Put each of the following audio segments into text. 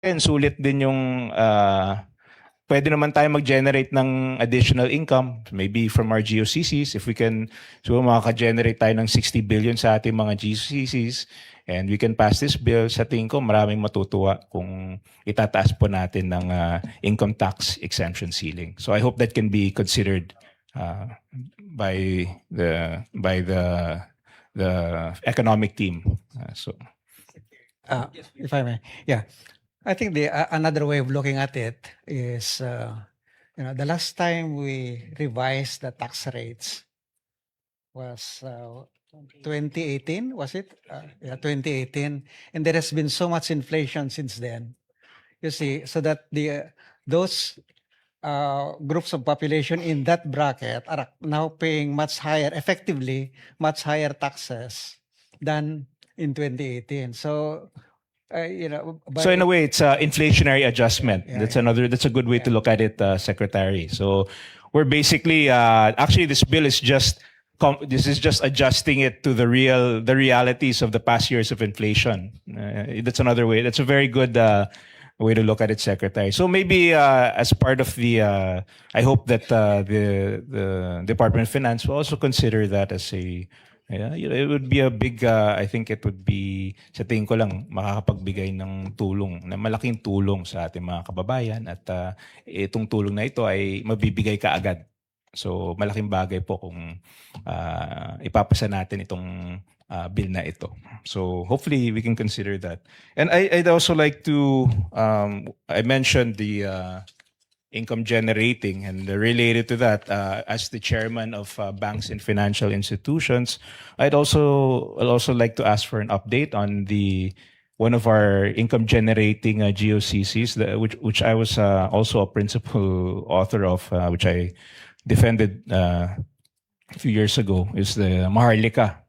And sulit din yung pwede naman tayo mag-generate ng additional income, maybe from our GOCCs. If we can, so makaka-generate tayo ng 60 billion sa ating mga GOCCs and we can pass this bill, sa tingin ko maraming matutuwa kung itataas po natin ng income tax exemption ceiling. So I hope that can be considered by the economic team. If I may, yeah. I think another way of looking at it is, the last time we revised the tax rates was 2018, was it? Yeah, 2018. And there has been so much inflation since then. You see, so that those groups of population in that bracket are now paying effectively much higher taxes than in 2018. So, So in a way, it's an inflationary adjustment. Yeah, That's a good way to look at it, Secretary. So we're basically actually this bill is just adjusting it to the realities of the past years of inflation. That's another way. That's a very good way to look at it, Secretary. So maybe as part of the, I hope that the Department of Finance will also consider that as a. Yeah, it would be a big, I think it would be, sa tingin ko lang, makakapagbigay ng tulong, na malaking tulong sa ating mga kababayan at itong tulong na ito ay mabibigay kaagad. So malaking bagay po kung ipapasa natin itong bill na ito. So hopefully we can consider that. And I'd also like to, I mentioned the income generating, and related to that, as the chairman of banks and financial institutions, I'd also like to ask for an update on one of our income generating GOCCs, which I was also a principal author of, which I defended a few years ago, is the Maharlika.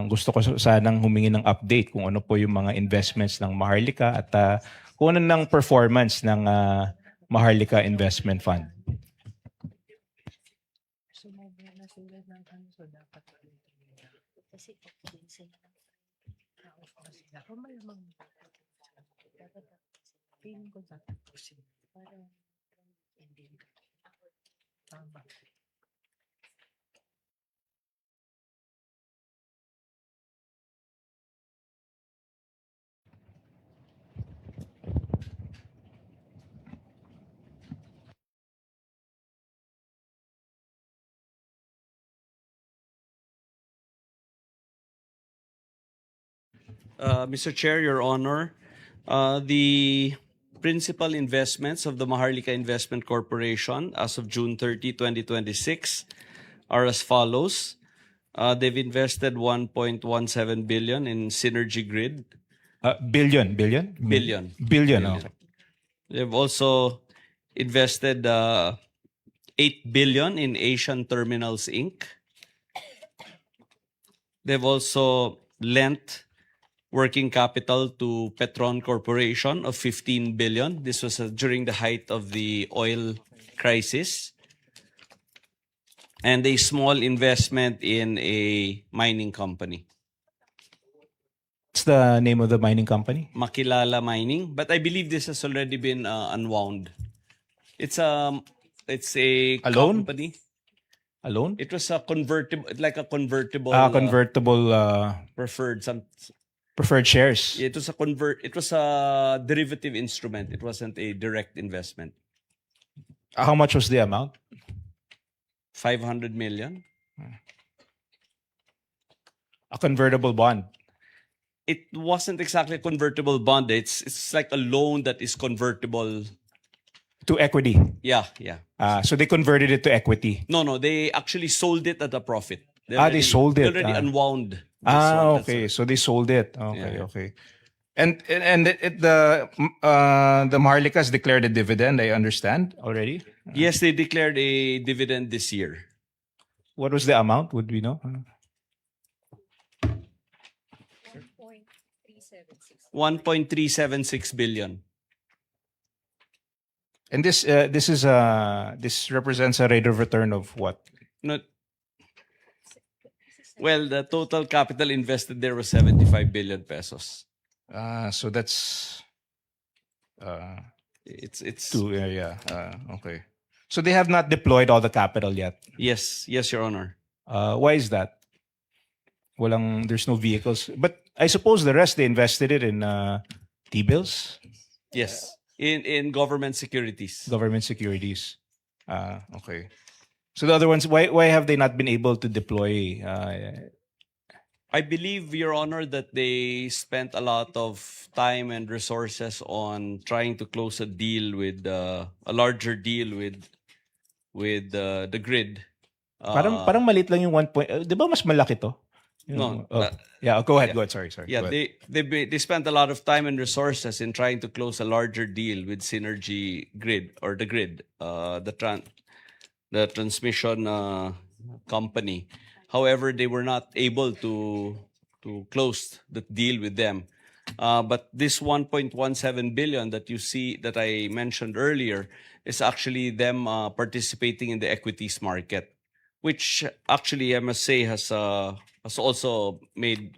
Gusto ko sanang humingi ng update kung ano po yung mga investments ng Maharlika at kung ano ng performance ng Maharlika Investment Fund. Mr. Chair, Your Honor, the principal investments of the Maharlika Investment Corporation as of June 30, 2026 are as follows. They've invested 1.17 billion in Synergy Grid. Billion. Okay. They've also invested 8 billion in Asian Terminals Inc. They've also lent working capital to Petron Corporation of 15 billion. This was during the height of the oil crisis. And a small investment in a mining company. What's the name of the mining company? Makilala Mining, but I believe this has already been unwound. It's a loan? company. A loan? It was a convertible, like a convertible. Preferred shares. It was a derivative instrument. It wasn't a direct investment. How much was the amount? 500 million. A convertible bond. It wasn't exactly a convertible bond. It's like a loan that is convertible to equity. Yeah. So they converted it to equity. No, they actually sold it at a profit. They sold it. They already unwound. Okay. So they sold it. Okay. And the Maharlikas declared a dividend, I understand already. Yes, they declared a dividend this year. What was the amount? Would we know? 1.376 billion. And this represents a rate of return of what? Well, the total capital invested there was 75 billion pesos. So that's It's Two, yeah. Okay. So they have not deployed all the capital yet. yes, Your Honor. Why is that? There's no vehicles. But I suppose the rest they invested it in T-bills, Yes, in government securities. government securities. Okay. So the other ones, why have they not been able to deploy? I believe, Your Honor, that they spent a lot of time and resources on trying to close a deal with a larger deal with the grid. Parang malit lang yung 1 point. Di ba mas malaki to? No, Yeah, go ahead. Go ahead. Sorry. yeah, Go ahead. they spent a lot of time and resources in trying to close a larger deal with Synergy Grid or the grid, the transmission company. However, they were not able to close the deal with them. But this 1.17 billion that you see that I mentioned earlier is actually them participating in the equities market, which actually I must say has also made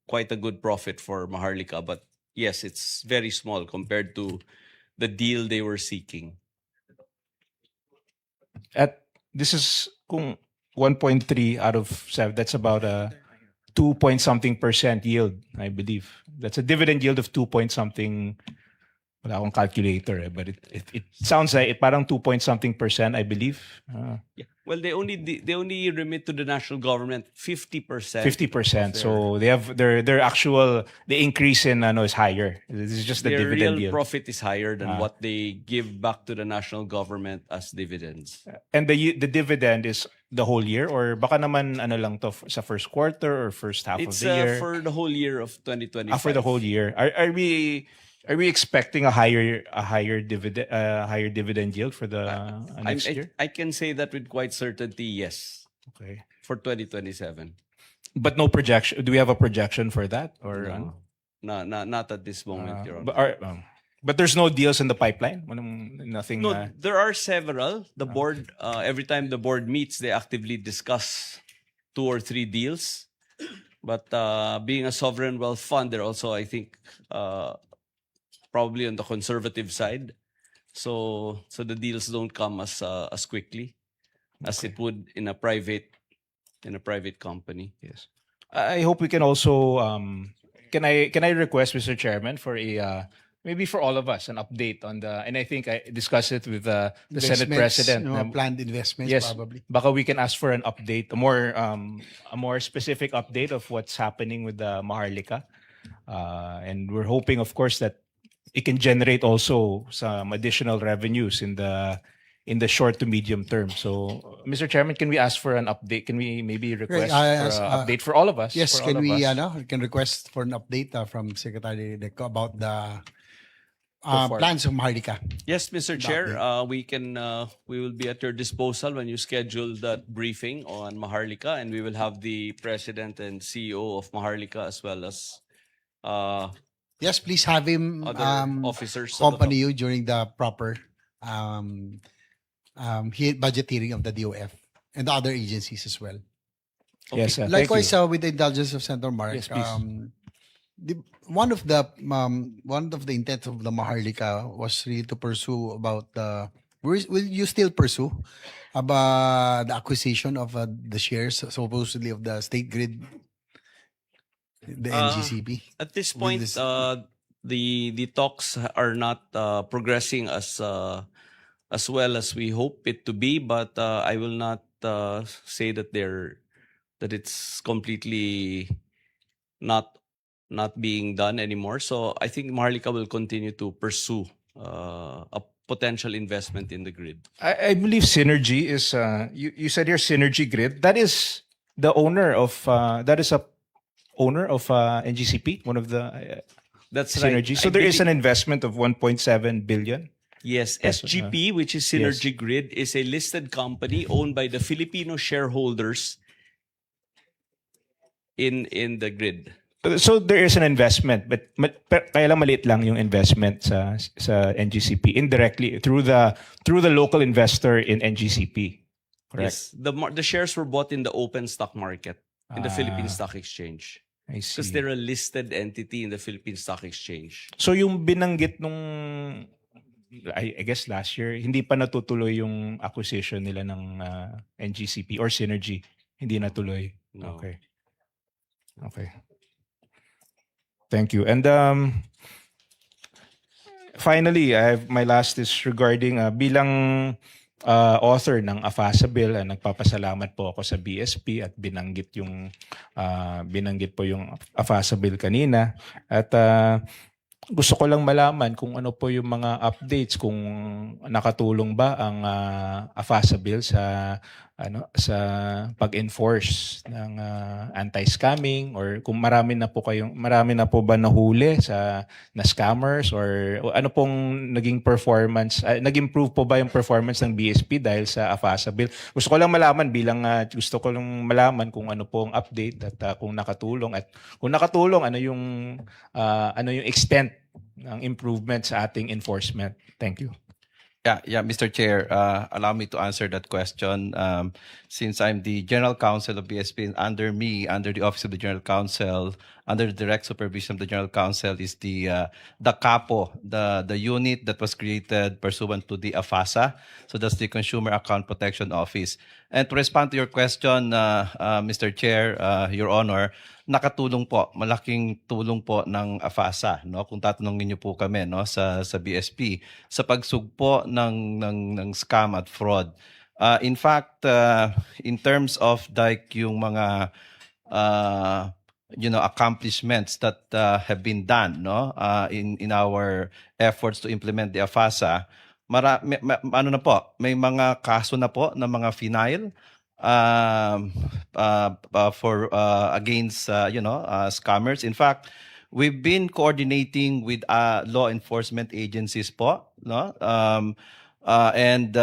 quite a good profit for Maharlika. But yes, it's very small compared to the deal they were seeking. This is kung 1.3 out of 7. That's about a 2 point something % yield, I believe. That's a dividend yield of 2 point something. Wala akong calculator, but it sounds like it parang 2 point something %, I believe. Yeah. Well, they only remit to the national government 50%. 50%. So they have their the increase in is higher. This is just the Their dividend real yield. profit is higher than what they give back to the national government as dividends. And the dividend is the whole year, or baka naman lang to sa first quarter or first half It's of the year. for the whole year of 2025. For the whole year. Are we expecting a higher dividend yield for the next year? I can say that with quite certainty, yes, Okay. for 2027. But no projection. Do we have a projection for that or No, not at this moment, Your Honor. but there's no deals in the pipeline? Nothing. No, there are several. The board, every time the board meets, they actively discuss 2 or 3 deals. But being a sovereign wealth fund, they're also, I think, probably on the conservative side. So the deals don't come as quickly as it would in a private company. Yes. I hope we can also can I request, Mr. Chairman, for a maybe for all of us an update on and I think I discussed it with the Senate President. Planned investments, Yes, probably. baka we can ask for an update, a more specific update of what's happening with the Maharlika. And we're hoping, of course, that it can generate also some additional revenues in the short to medium term. So, Mr. Chairman, can we ask for an update? Can we maybe request for an update for all of us? Yes, for all can of we us? can request for an update from Secretary Deco about the Go for it. plans of Maharlika. Yes, Mr. Chair, we will be at your disposal when you schedule that briefing on Maharlika, and we will have the president and CEO of Maharlika as well as Yes, please have him other officers. of the accompany you during the proper budget hearing of the DOF and the other agencies as well. Okay. Yes, thank Likewise, you. with the indulgence of Senator Mark, Yes, please. one of the intents of the Maharlika was really to pursue about the. Will you still pursue about the acquisition of the shares supposedly of the State Grid, the NGCP? At this Will point, this- the talks are not progressing as well as we hope it to be, but I will not say that it's completely not being done anymore. So I think Maharlika will continue to pursue a potential investment in the grid. I believe Synergy is you said here Synergy Grid. That is the owner of NGCP, one of the That's right. Synergy. So I there is an believe- investment of 1.7 billion. Yes, Yes, SGP, which is Synergy Grid, is a listed company owned by the Filipino shareholders in the grid. So there is an investment, but kaya lang maliit lang yung investment sa NGCP indirectly through the local investor in NGCP. Correct. Yes, the shares were bought in the open stock market in the Philippine Ah. Stock Exchange. I because see. they're a listed entity in the Philippine Stock Exchange. So yung binanggit nung I guess last year, hindi pa natutuloy yung acquisition nila ng NGCP or Synergy. Hindi natuloy. No. Okay. Okay. Thank you. And finally, my last is regarding bilang author ng AFASA bill, nagpapasalamat po ako sa BSP at binanggit po yung AFASA bill kanina. At gusto ko lang malaman kung ano po yung mga updates, kung nakatulong ba ang AFASA bill sa pag-enforce ng anti-scamming, or kung marami na po ba nahuli na scammers, or ano pong naging performance, nag-improve po ba yung performance ng BSP dahil sa AFASA bill? Gusto ko lang malaman kung ano pong update at kung nakatulong, ano yung extent ng improvement sa ating enforcement. Thank you. Yeah, Mr. Chair, allow me to answer that question. Since I'm the General Counsel of BSP, and under me, under the Office of the General Counsel, under the direct supervision of the General Counsel, is the CAPO, the unit that was created pursuant to the AFASA. So that's the Consumer Account Protection Office. And to respond to your question, Mr. Chair, Your Honor, nakatulong po, malaking tulong po ng AFASA, no? Kung tatanungin niyo po kami, no, sa BSP sa pagsugpo ng scam at fraud. In fact, in terms of like yung mga accomplishments that have been done, no, in our efforts to implement the AFASA, may mga kaso na po ng mga final against scammers. In fact, we've been coordinating with law enforcement agencies po, no, and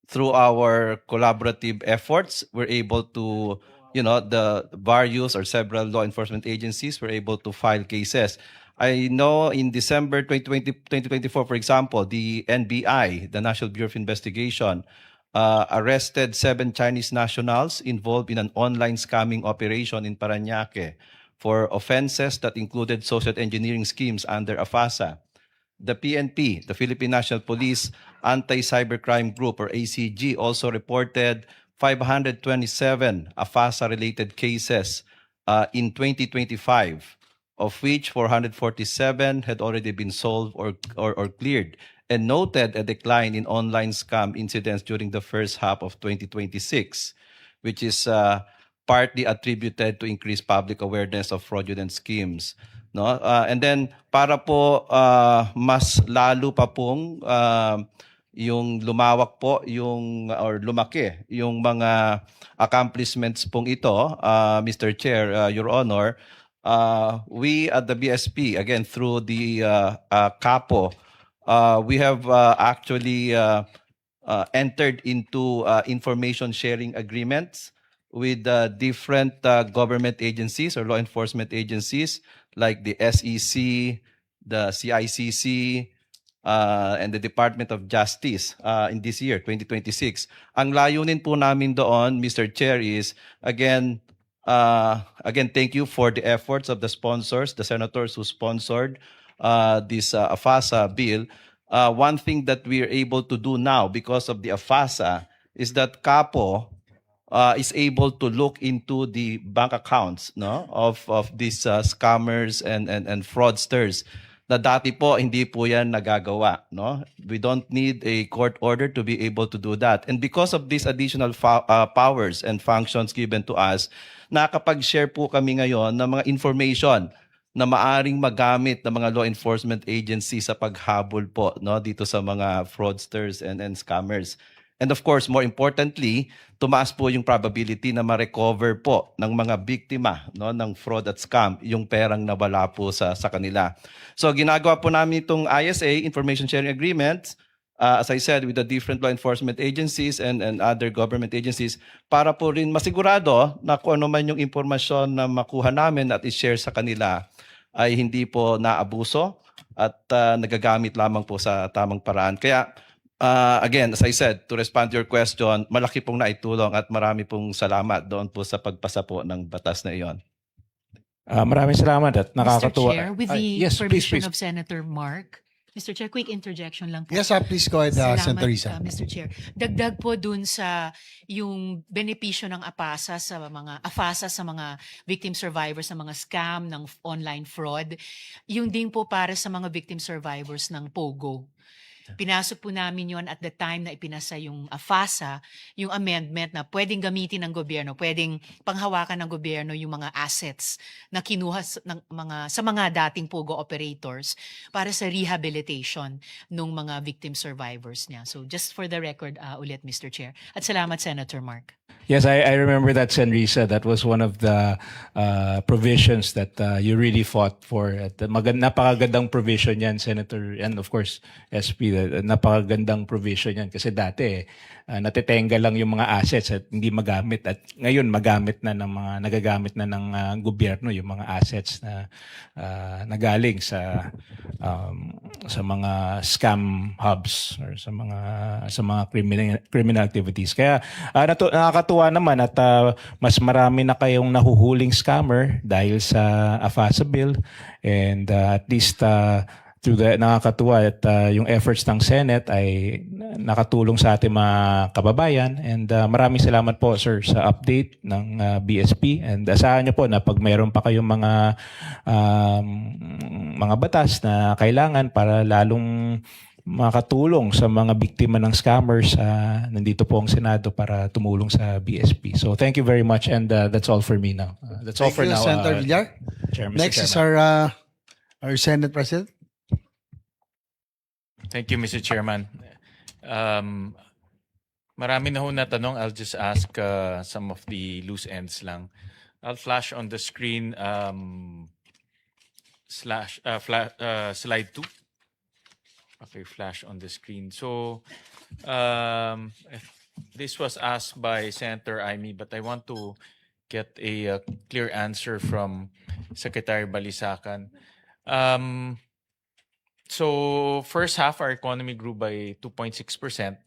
through our collaborative efforts, we're able to, the various or several law enforcement agencies were able to file cases. I know in December 2024, for example, the NBI, the National Bureau of Investigation, arrested 7 Chinese nationals involved in an online scamming operation in Parañaque for offenses that included social engineering schemes under AFASA. The PNP, the Philippine National Police Anti-Cybercrime Group, or ACG, also reported 527 AFASA-related cases in 2025, of which 447 had already been solved or cleared, and noted a decline in online scam incidents during the first half of 2026, which is partly attributed to increased public awareness of fraudulent schemes. No? And then para po mas lalo pa pong yung lumawak po or lumaki yung mga accomplishments pong ito, Mr. Chair, Your Honor, we at the BSP, again through the CAPO, we have actually entered into information sharing agreements with different government agencies or law enforcement agencies like the SEC, the CICC, and the Department of Justice in this year, 2026. Ang layunin po namin doon, Mr. Chair, is again, thank you for the efforts of the sponsors, the senators who sponsored this AFASA bill. One thing that we are able to do now because of the AFASA is that CAPO is able to look into the bank accounts, no, of these scammers and fraudsters. Na dati po hindi po yan nagagawa, no? We don't need a court order to be able to do that. And because of these additional powers and functions given to us, nakapag-share po kami ngayon ng mga information na maaring magamit ng mga law enforcement agencies sa paghabol po, no, dito sa mga fraudsters and scammers. And of course, more importantly, tumaas po yung probability na ma-recover po ng mga biktima, no, ng fraud at scam yung perang nawala po sa kanila. So ginagawa po namin itong ISA, Information Sharing Agreements, as I said, with the different law enforcement agencies and other government agencies para po rin masigurado na kung ano man yung impormasyon na makuha namin at i-share sa kanila ay hindi po naabuso at nagagamit lamang po sa tamang paraan. Kaya again, as I said, to respond to your question, malaki pong naitulong at marami pong salamat doon po sa pagpasa po ng batas na iyon. Maraming salamat at nakakatuwa. Mr. Chair, with Ay, the yes, please, permission please. of Senator Mark. Mr. Chair, quick interjection lang po. Yes, please go ahead, Senator Risa. Mr. Chair. Dagdag po dun sa yung benepisyo ng AFASA sa mga victim survivors ng mga scam, ng online fraud. Yung din po para sa mga victim survivors ng POGO. Pinasok po namin yon at the time na ipinasa yung AFASA, yung amendment na pwedeng gamitin ng gobyerno, pwedeng panghawakan ng gobyerno yung mga assets na kinuha sa mga dating POGO operators para sa rehabilitation ng mga victim survivors niya. So just for the record ulit, Mr. Chair. At salamat, Senator Mark. Yes, I remember that, Senrisa. That was one of the provisions that you really fought for. At napakagandang provision yan, Senator, and of course, SP. Napakagandang provision yan. Kasi dati, natitenga lang yung mga assets at hindi magamit. At ngayon, nagagamit na ng gobyerno yung mga assets na nagaling sa mga scam hubs or sa mga criminal activities. Kaya nakakatuwa naman at mas marami na kayong nahuhuling scammer dahil sa AFASA bill, and at least through the nakakatuwa at yung efforts ng Senate ay nakatulong sa ating mga kababayan, and maraming salamat po, sir, sa update ng BSP, and asahan niyo po na pag mayroon pa kayong mga batas na kailangan para lalong makatulong sa mga biktima ng scammers, nandito po ang Senado para tumulong sa BSP. So thank you very much, and that's all for me now. That's all for Thank you, now. Senator Villar. Chair, Mr. Next is Chairman. our Senate President. Thank you, Mr. Chairman. Marami na ho na tanong. I'll just ask some of the loose ends lang. I'll flash on the screen slide 2. Okay, flash on the screen. So this was asked by Senator Aimee, but I want to get a clear answer from Secretary Balisacan. So first half, our economy grew by 2.6%.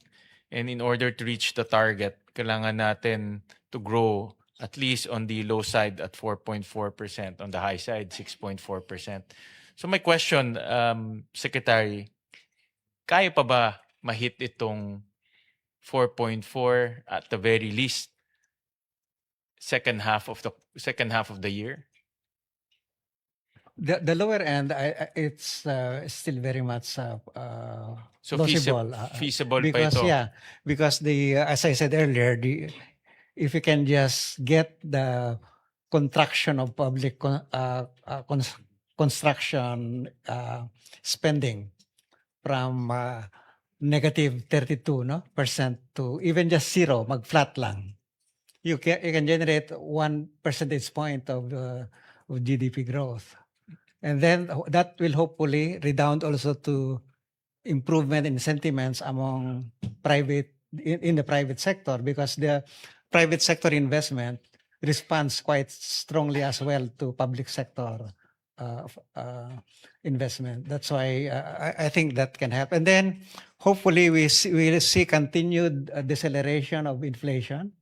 And in order to reach the target, kailangan natin to grow at least on the low side at 4.4%, on the high side, 6.4%. So my question, Secretary, kaya pa ba ma-hit itong 4.4 at the very least second half of the year? The lower end, it's still very much So plausible. feasible pa Because ito. because as I said earlier, if you can just get the contraction of public construction spending from negative 32% to even just zero, mag-flat lang, you can generate 1 percentage point of GDP growth. And then that will hopefully redound also to improvement in sentiments among in the private sector, because the private sector investment responds quite strongly as well to public sector investment. That's why I think that can happen. And then hopefully we'll see continued deceleration of inflation.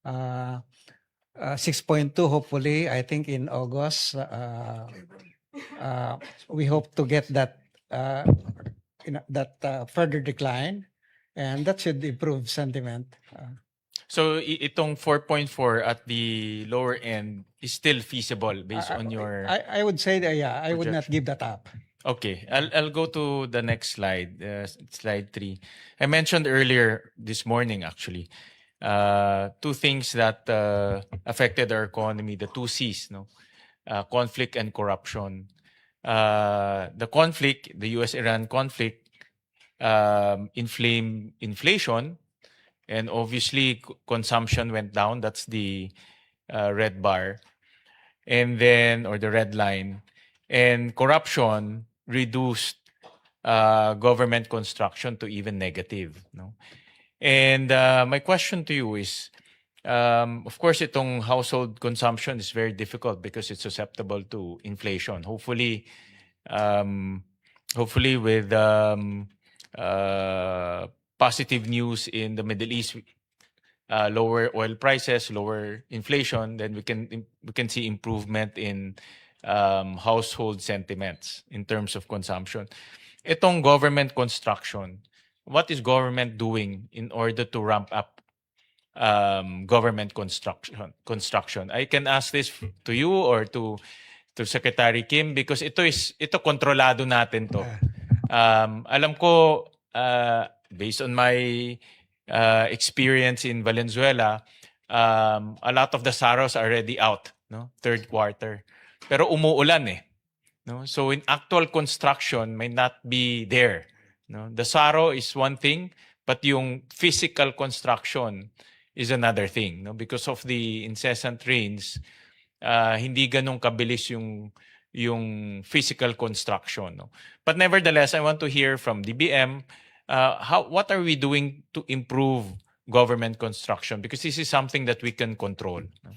6.2 hopefully, I think in August. We hope to get that further decline, and that should improve sentiment. So itong 4.4 at the lower end is still feasible based on your... I would say that, yeah, I would not projection. give that up. Okay, I'll go to the next slide, slide 3. I mentioned earlier this morning, actually, two things that affected our economy, the two C's, no? Conflict and corruption. The conflict, the US-Iran conflict, inflamed inflation, and obviously consumption went down. That's the red bar, and then, or the red line. And corruption reduced government construction to even negative. No? And my question to you is, of course, itong household consumption is very difficult because it's susceptible to inflation. Hopefully with positive news in the Middle East, lower oil prices, lower inflation, then we can see improvement in household sentiments in terms of consumption. Itong government construction, what is government doing in order to ramp up government construction? I can ask this to you or to Secretary Kim because ito kontrolado natin to. Alam ko based on my experience in Valenzuela, a lot of the SAROs are already out, no? Third quarter. Pero umuulan eh. No? So in actual construction may not be there. No? The SARO is one thing, but yung physical construction is another thing. No? Because of the incessant rains, hindi ganun kabilis yung physical construction. No? But nevertheless, I want to hear from DBM, what are we doing to improve government construction? Because this is something that we can control. No?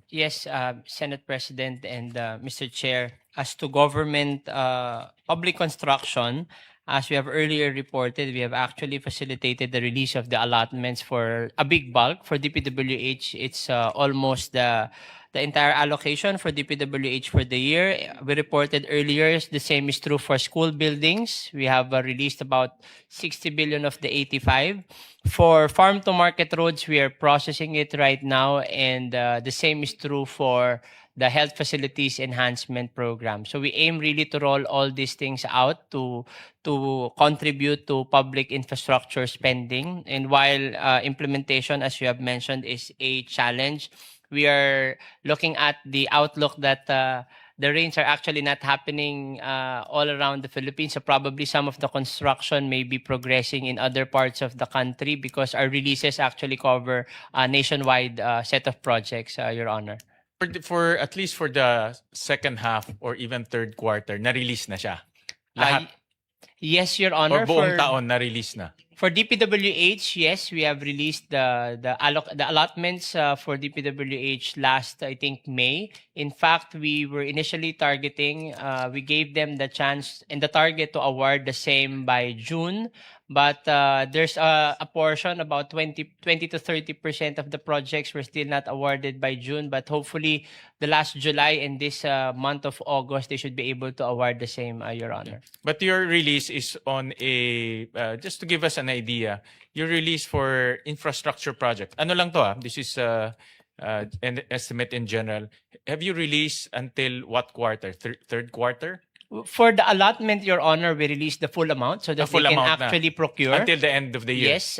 Yes, Senate President and Mr. Chair, as to government public construction, as we have earlier reported, we have actually facilitated the release of the allotments for a big bulk. For DPWH, it's almost the entire allocation for DPWH for the year. We reported earlier, the same is true for school buildings. We have released about 60 billion of the 85. For farm to market roads, we are processing it right now, and the same is true for the health facilities enhancement program. So we aim really to roll all these things out to contribute to public infrastructure spending. And while implementation, as you have mentioned, is a challenge, we are looking at the outlook that the rains are actually not happening all around the Philippines. So probably some of the construction may be progressing in other parts of the country because our releases actually cover a nationwide set of projects, Your Honor. For at least for the second half or even third quarter, na-release na siya. Lahat. Yes, Your Honor. Or buong taon na-release na. For DPWH, yes, we have released the allotments for DPWH last, I think, May. In fact, we were initially targeting, we gave them the chance and the target to award the same by June. But there's a portion, about 20 to 30% of the projects were still not awarded by June. But hopefully, the last July and this month of August, they should be able to award the same, Your Honor. But your release is on a, just to give us an idea, your release for infrastructure project. Ano lang to This is an estimate in general. Have you released until what quarter? Third quarter? For the allotment, Your Honor, we released the full amount so that full they can amount na. actually procure. Until the end of the year? Yes.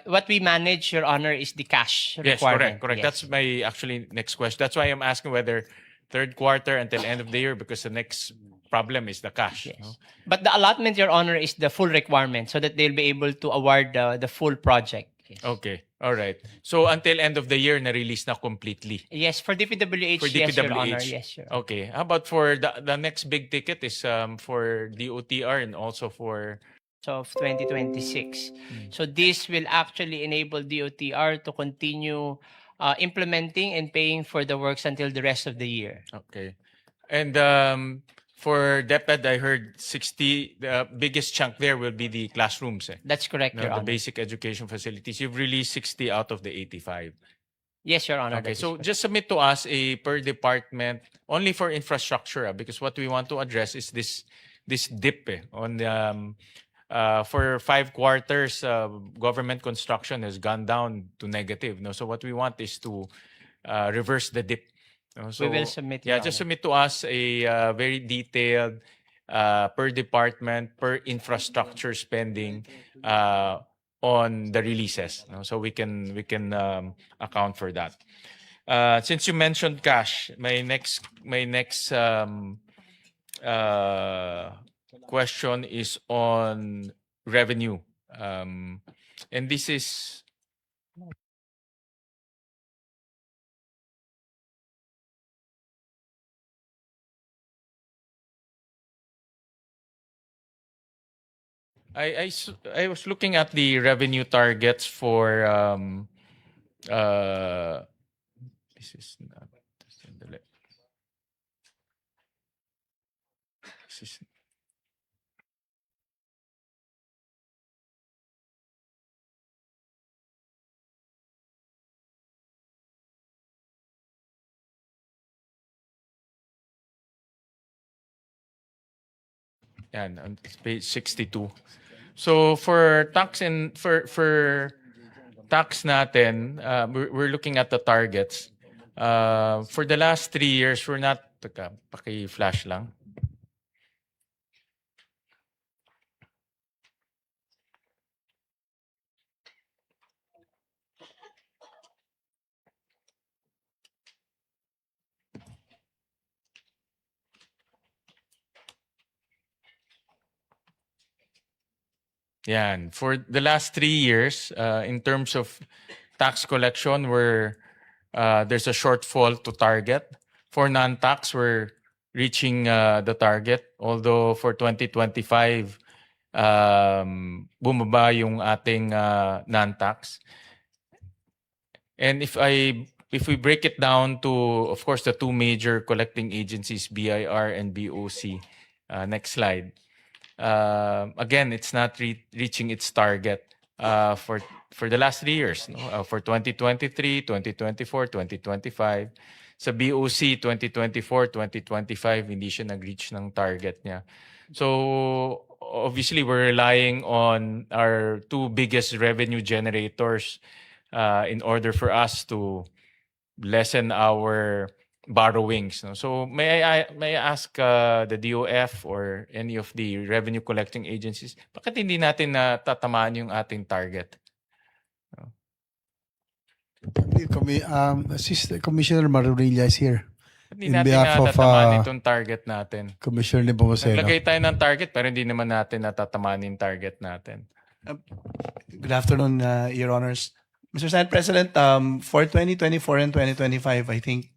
What we manage, Your Honor, is the cash Yes, requirement. correct. Yes. That's my actually next question. That's why I'm asking whether third quarter until end of the year, because the next problem is the cash. Yes. No? But the allotment, Your Honor, is the full requirement so that they'll be able to award the full project. Yes. Okay. All right. So until end of the year, na-release na completely. Yes, for DPWH, For yes, Your DPWH. Honor. Yes, Your Honor. Okay. How about for the next big ticket is for the OTR and also for Of 2026. So this will actually enable DOTR to continue implementing and paying for the works until the rest of the year. okay. And for DepEd, I heard 60. The biggest chunk there will be the classrooms. That's correct, No, Your the Honor. basic education facilities. You've released 60 out of the 85. Yes, Your Honor. Okay, that is so correct. just submit to us a per department only for infrastructure because what we want to address is this dip on for 5 quarters government construction has gone down to negative. No, so what we want is to reverse the dip. No? So, will submit, Yeah, Your just Honor. submit to us a very detailed per department per infrastructure spending on the releases, no? So we can account for that. Since you mentioned cash, my next question is on revenue, and this is. I was looking at the revenue targets for this is not this is Yan, on page 62. So for tax and for tax natin, we're looking at the targets. For the last 3 years, we're not, teka, paki-flash lang. Yan. For the last 3 years, in terms of tax collection, there's a shortfall to target. For non-tax, we're reaching the target. Although for 2025, bumaba yung ating non-tax. And if we break it down to, of course, the two major collecting agencies, BIR and BOC. Next slide. Again, it's not reaching its target for the last 3 years. No? For 2023, 2024, 2025. Sa BOC, 2024, 2025, hindi siya nag-reach ng target niya. So, obviously, we're relying on our two biggest revenue generators in order for us to lessen our borrowings. No? So may I ask the DOF or any of the revenue collecting agencies, bakit hindi natin natatamaan yung ating target? Assistant Commissioner Marurilla is here. Hindi In natin behalf of, natatamaan itong target natin. Commissioner Nepomuceno. Naglagay tayo ng target pero hindi naman natin natatamaan yung target natin. Good afternoon, Your Honors. Mr. Senate President, for 2024 and 2025, I think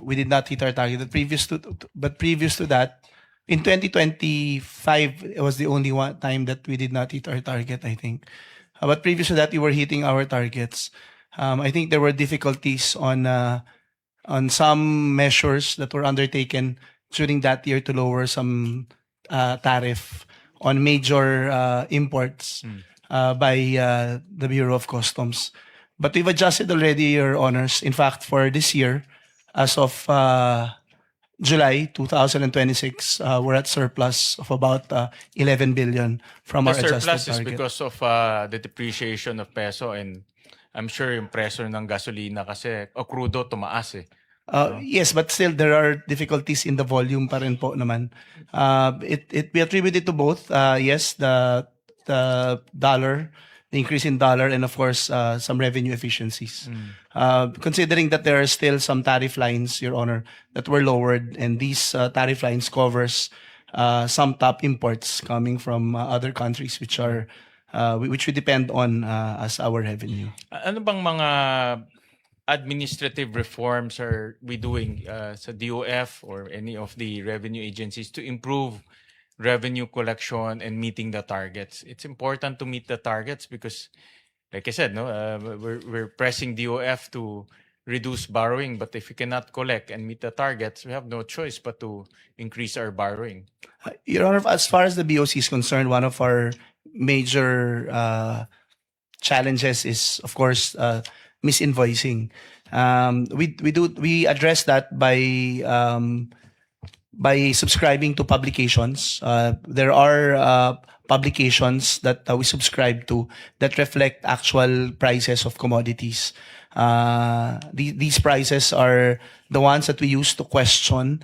we did not hit our target. But previous to that, in 2025, it was the only one time that we did not hit our target, I think. But previous to that, we were hitting our targets. I think there were difficulties on some measures that were undertaken during that year to lower some tariff on major imports by the Bureau of Customs. But we've adjusted already, Your Honors. In fact, for this year, as of July 2026, we're at surplus of about 11 billion from our The adjusted surplus is target. because of the depreciation of peso, and I'm sure yung presyo ng gasolina kasi crudo tumaas eh. Yes, but still there are difficulties in the volume pa rin po naman. It be attributed to both. Yes, the dollar, the increase in dollar, and of course some revenue efficiencies. Considering that there are still some tariff lines, Your Honor, that were lowered, and these tariff lines covers some top imports coming from other countries which we depend on as our revenue. Ano bang mga administrative reforms are we doing sa DOF or any of the revenue agencies to improve revenue collection and meeting the targets? It's important to meet the targets because, like I said, no, we're pressing DOF to reduce borrowing, but if we cannot collect and meet the targets, we have no choice but to increase our borrowing. Your Honor, as far as the BOC is concerned, one of our major challenges is, of course, misinvoicing. We address that by subscribing to publications. There are publications that we subscribe to that reflect actual prices of commodities. These prices are the ones that we use to question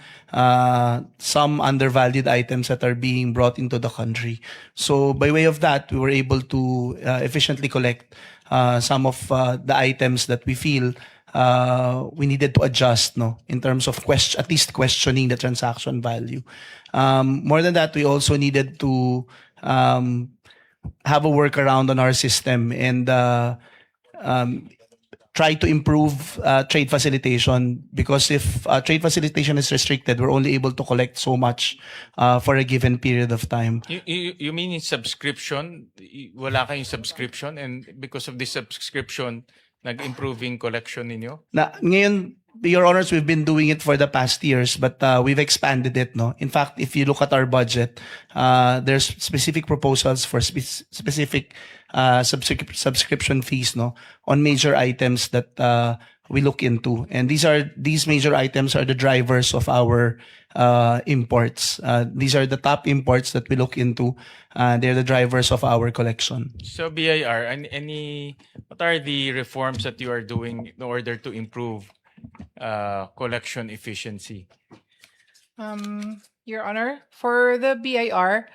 some undervalued items that are being brought into the country. So by way of that, we were able to efficiently collect some of the items that we feel we needed to adjust, in terms of at least questioning the transaction value. More than that, we also needed to have a workaround on our system and try to improve trade facilitation, because if trade facilitation is restricted, we're only able to collect so much for a given period of time. You mean in subscription? Wala kayong subscription, and because of this subscription, nag-improving collection ninyo? Ngayon, Your Honors, we've been doing it for the past years, but we've expanded it. In fact, if you look at our budget, there's specific proposals for specific subscription fees on major items that we look into. And these major items are the drivers of our imports. These are the top imports that we look into. They're the drivers of our collection. So BIR, what are the reforms that you are doing in order to improve collection efficiency? Your Honor, for the BIR,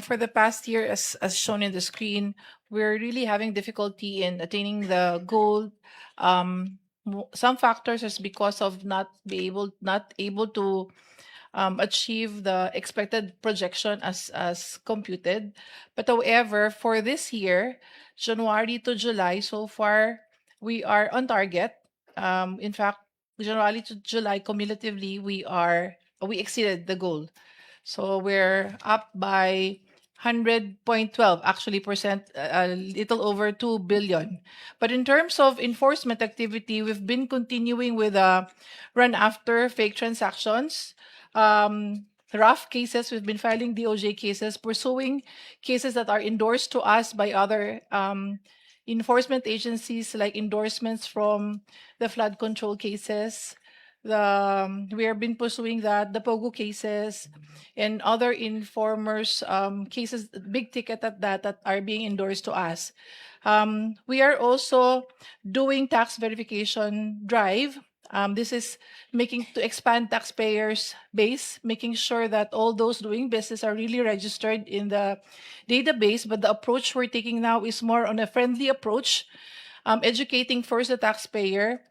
for the past year, as shown in the screen, we're really having difficulty in attaining the goal. Some factors is because of not able to achieve the expected projection as computed. But however, for this year, January to July, so far we are on target. In fact, January to July cumulatively, we exceeded the goal. So we're up by 100.12 actually percent, a little over 2 billion. But in terms of enforcement activity, we've been continuing with run after fake transactions, rough cases. We've been filing DOJ cases, pursuing cases that are endorsed to us by other enforcement agencies, like endorsements from the flood control cases. We have been pursuing the POGO cases and other informers cases, big ticket that are being endorsed to us. We are also doing tax verification drive. This is making to expand taxpayers' base, making sure that all those doing business are really registered in the database. But the approach we're taking now is more on a friendly approach, educating first the taxpayer,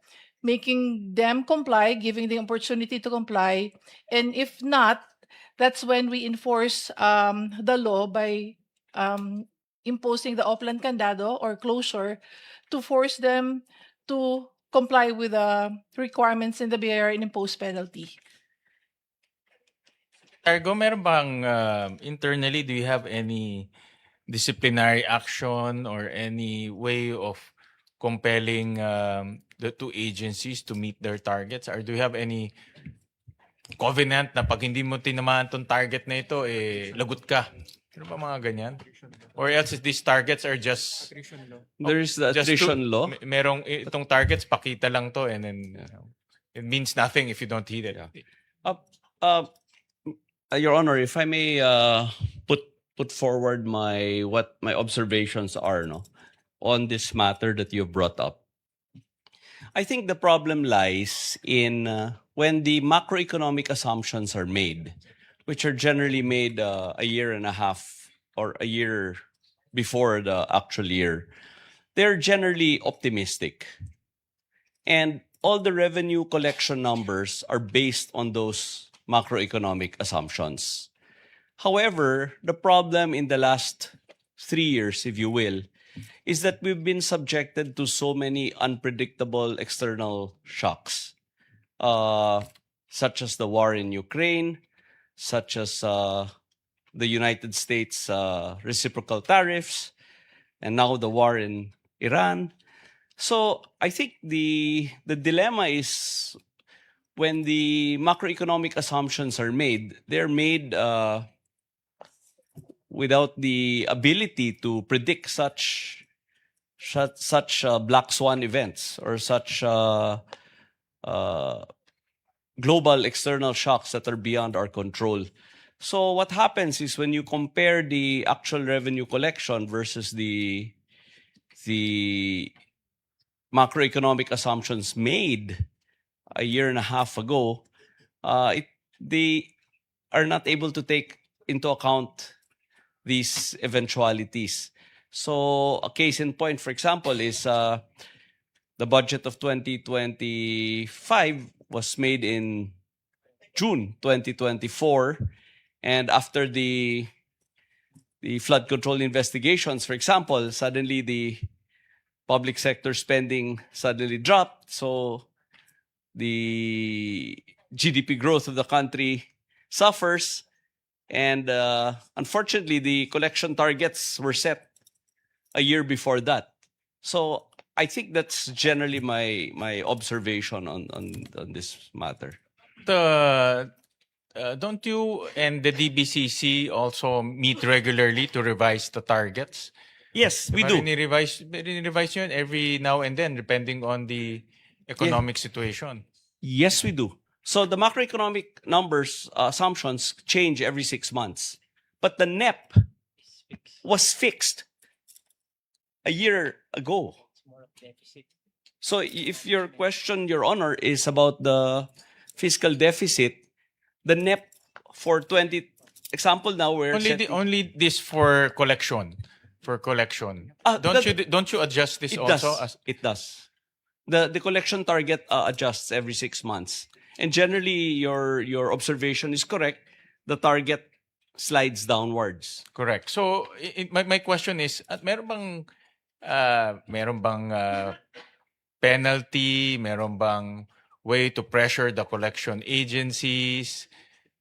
making them comply, giving the opportunity to comply. And if not, that's when we enforce the law by imposing the offline candado or closure to force them to comply with the requirements in the BIR and impose penalty. Argo, meron bang internally, do you have any disciplinary action or any way of compelling the two agencies to meet their targets? Or do you have any covenant na pag hindi mo tinamaan tong target na ito, lagot ka? Ano ba mga ganyan? Or else these targets are just... There is the attrition law. Merong itong targets, pakita lang to, and then it means nothing if you don't hit it. Your Honor, if I may put forward what my observations are on this matter that you brought up. I think the problem lies in when the macroeconomic assumptions are made, which are generally made a year and a half or a year before the actual year. They're generally optimistic. And all the revenue collection numbers are based on those macroeconomic assumptions. However, the problem in the last 3 years, if you will, is that we've been subjected to so many unpredictable external shocks, such as the war in Ukraine, such as the United States reciprocal tariffs, and now the war in Iran. So I think the dilemma is when the macroeconomic assumptions are made, they're made without the ability to predict such black swan events or such global external shocks that are beyond our control. So what happens is when you compare the actual revenue collection versus the macroeconomic assumptions made a year and a half ago, they are not able to take into account these eventualities. So a case in point, for example, is the budget of 2025 was made in June 2024. And after the flood control investigations, for example, suddenly the public sector spending suddenly dropped. So the GDP growth of the country suffers. And unfortunately, the collection targets were set a year before that. So I think that's generally my observation on this matter. Don't you and the DBCC also meet regularly to revise the targets? Yes, we do. Ni-revise yun every now and then depending on the economic situation. Yes, we do. So the macroeconomic numbers assumptions change every 6 months, but the NEP was fixed a year ago. So if your question, Your Honor, is about the fiscal deficit, the NEP for 20 example now we're Only this for collection. For collection. Don't you adjust this it also? does. It does. The collection target adjusts every 6 months. And generally your observation is correct. The target slides downwards. Correct. So my question is, meron bang penalty, meron bang way to pressure the collection agencies?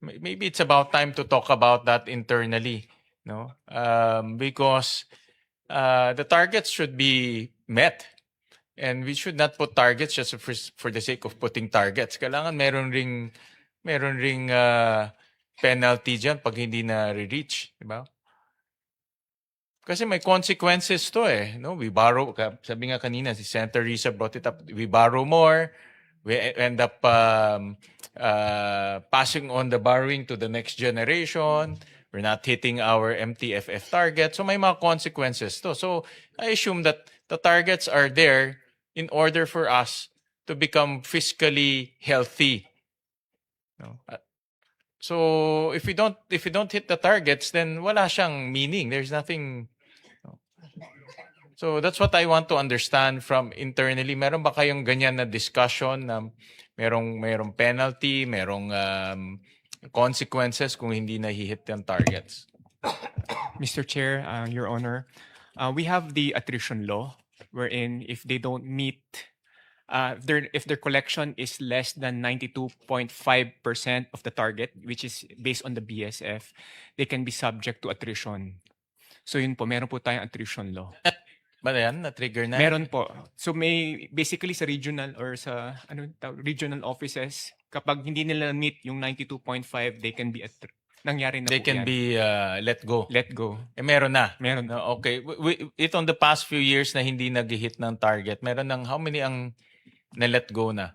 Maybe it's about time to talk about that internally, no? Because the targets should be met. And we should not put targets just for the sake of putting targets. Kailangan meron ring penalty dyan pag hindi na re-reach, di ba? Kasi may consequences to eh. No? We borrow, sabi nga kanina, si Senator Risa brought it up, we borrow more, we end up passing on the borrowing to the next generation, we're not hitting our MTFF target, so may mga consequences to. So I assume that the targets are there in order for us to become fiscally healthy. No? So if we don't hit the targets, then wala siyang meaning. There's nothing. No. So that's what I want to understand from internally. Meron ba kayong ganyan na discussion na merong penalty, merong consequences kung hindi na-hit yung targets? Mr. Chair, Your Honor, we have the attrition law wherein if they don't meet, if their collection is less than 92.5% of the target, which is based on the BSF, they can be subject to attrition. So yun po, meron po tayong attrition law. Ba yan? Na-trigger na? Meron po. So may basically sa regional or sa regional offices, kapag hindi nila meet yung 92.5, they can be nangyari na They po can yan. be let go. Let go. Eh, meron na. Meron. No, okay. It on the past few years na hindi nag-hit ng target, meron ng how many ang na-let go na?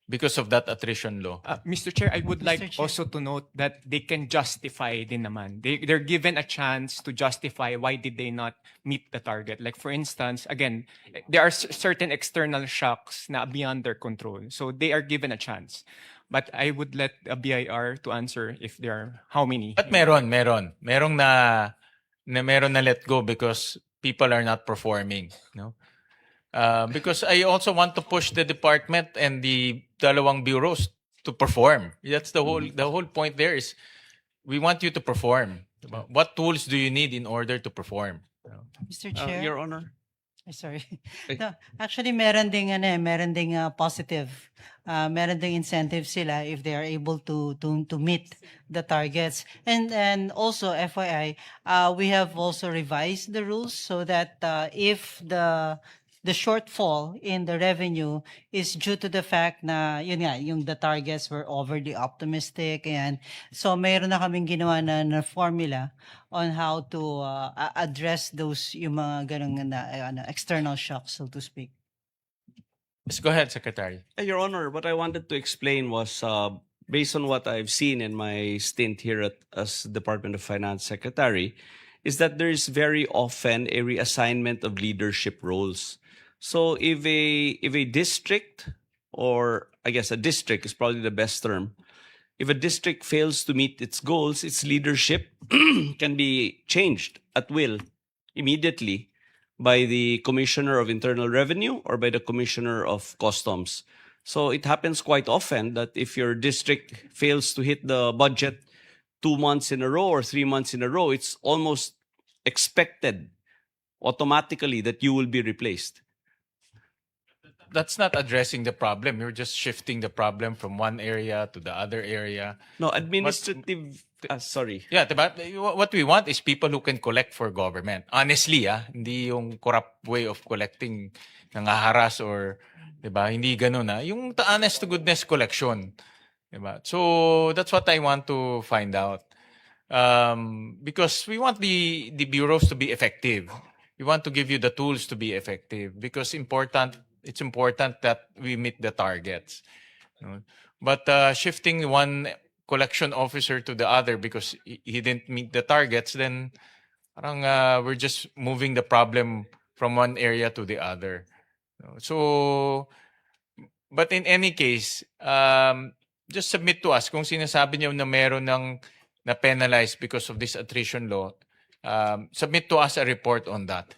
Because of that attrition law. Mr. Chair, I would like Mr. Chair. also to note that they can justify din naman. They're given a chance to justify why did they not meet the target. Like for instance, again, there are certain external shocks na beyond their control. So they are given a chance. But I would let a BIR to answer if there are how many. But meron. Merong na let go because people are not performing, no? Because I also want to push the department and the dalawang bureaus to perform. That's the whole point there is we want you to perform. What tools do you need in order to perform? Mr. Chair. Your Honor. Ay, sorry. Ay. No, actually, meron ding positive. Meron ding incentive sila if they are able to meet the targets. And also, FYI, we have also revised the rules so that if the shortfall in the revenue is due to the fact na the targets were overly optimistic, and so mayroon na kaming ginawa na formula on how to address those yung mga ganung external shocks, so to speak. Let's go ahead, Secretary. Your Honor, what I wanted to explain was based on what I've seen in my stint here as Department of Finance Secretary, is that there is very often a reassignment of leadership roles. So if a district, or I guess a district is probably the best term, if a district fails to meet its goals, its leadership can be changed at will immediately by the Commissioner of Internal Revenue or by the Commissioner of Customs. So it happens quite often that if your district fails to hit the budget 2 months in a row or 3 months in a row, it's almost expected automatically that you will be replaced. That's not addressing the problem. You're just shifting the problem from one area to the other area. No, administrative... sorry. Yeah, diba? What we want is people who can collect for government. Honestly, hindi yung corrupt way of collecting, nangaharas or, diba? Hindi ganun, yung honest to goodness collection. Diba? So that's what I want to find out. Because we want the bureaus to be effective. We want to give you the tools to be effective because it's important that we meet the targets. No? But shifting one collection officer to the other because he didn't meet the targets, then parang we're just moving the problem from one area to the other. No? So, but in any case, just submit to us kung sinasabi niyo na meron ng na penalized because of this attrition law. Submit to us a report on that.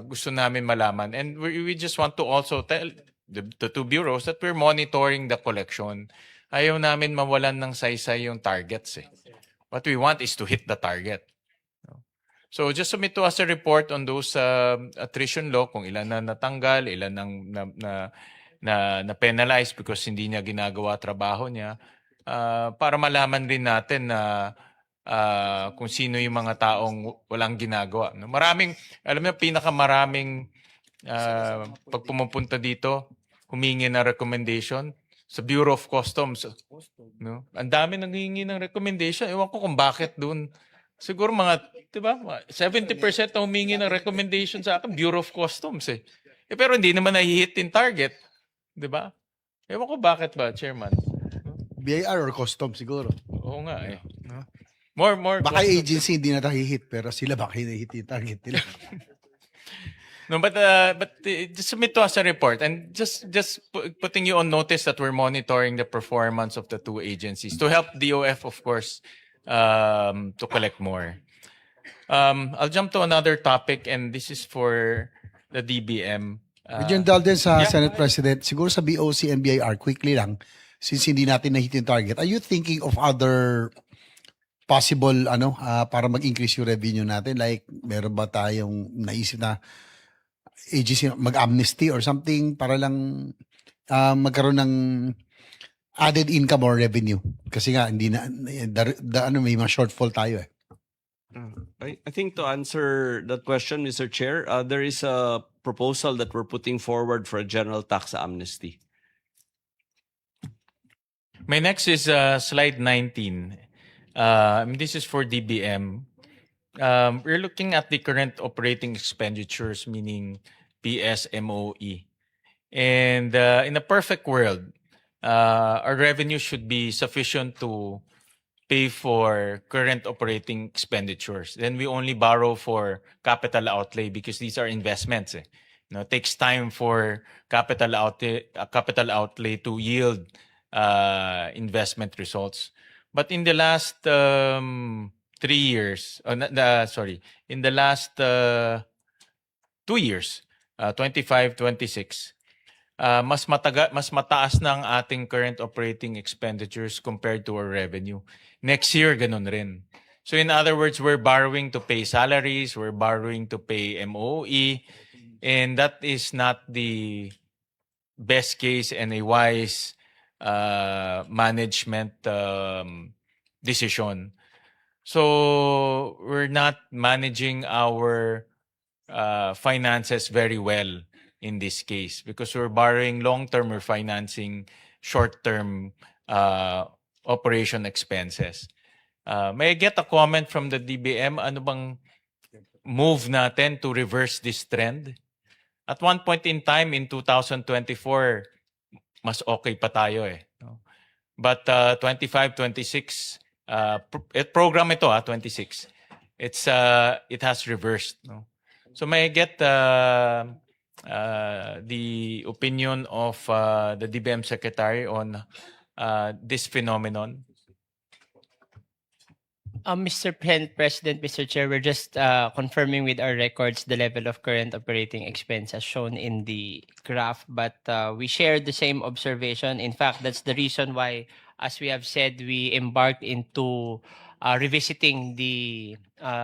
Gusto namin malaman. And we just want to also tell the two bureaus that we're monitoring the collection. Ayaw namin mawalan ng saysay yung targets. What we want is to hit the target. So just submit to us a report on those attrition law, kung ilan na natanggal, ilan na penalized because hindi niya ginagawa trabaho niya, para malaman din natin na kung sino yung mga taong walang ginagawa. No? Alam niyo, pinakamaraming pag pumupunta dito, humingi ng recommendation sa Bureau of Customs. No? Ang dami nanghihingi ng recommendation. Ewan ko kung bakit doon. Siguro mga, di ba, 70% na humingi ng recommendation sa akin, Bureau of Customs pero hindi naman nahihit in target. Di ba? Ewan ko bakit ba, Chairman? BIR or custom siguro. Oo nga No? More Baka customs. agency hindi na nakihit pero sila baka hinihit yung target nila. No, but just submit to us a report and just putting you on notice that we're monitoring the performance of the two agencies to help DOF, of course, to collect more. I'll jump to another topic, and this is for the DBM. Region Dalden sa Senate President, siguro sa BOC and BIR, quickly lang, since hindi natin na-hit yung target, are you thinking of other possible para mag-increase yung revenue natin? Like, meron ba tayong naisip na agency mag-amnesty or something para lang magkaroon ng added income or revenue? Kasi nga, hindi na, may mga shortfall tayo I think to answer that question, Mr. Chair, there is a proposal that we're putting forward for a general tax amnesty. My next is slide 19. This is for DBM. We're looking at the current operating expenditures, meaning PSMOE. And in a perfect world, our revenue should be sufficient to pay for current operating expenditures. Then we only borrow for capital outlay because these are investments. It takes time for capital outlay to yield investment results. But in the last 3 years, in the last 2 years, 25, 26, mas mataas na ang ating current operating expenditures compared to our revenue. Next year, ganun rin. So in other words, we're borrowing to pay salaries, we're borrowing to pay MOE, and that is not the best case and a wise management decision. So we're not managing our finances very well in this case because we're borrowing long-term, we're financing short-term operation expenses. May I get a comment from the DBM? Ano bang move natin to reverse this trend? At one point in time in 2024, mas okay pa tayo But 25, 26, program ito 26. It has reversed. So may I get the opinion of the DBM Secretary on this phenomenon? Mr. President, Mr. Chair, we're just confirming with our records the level of current operating expense as shown in the graph, but we share the same observation. In fact, that's the reason why, as we have said, we embarked into revisiting the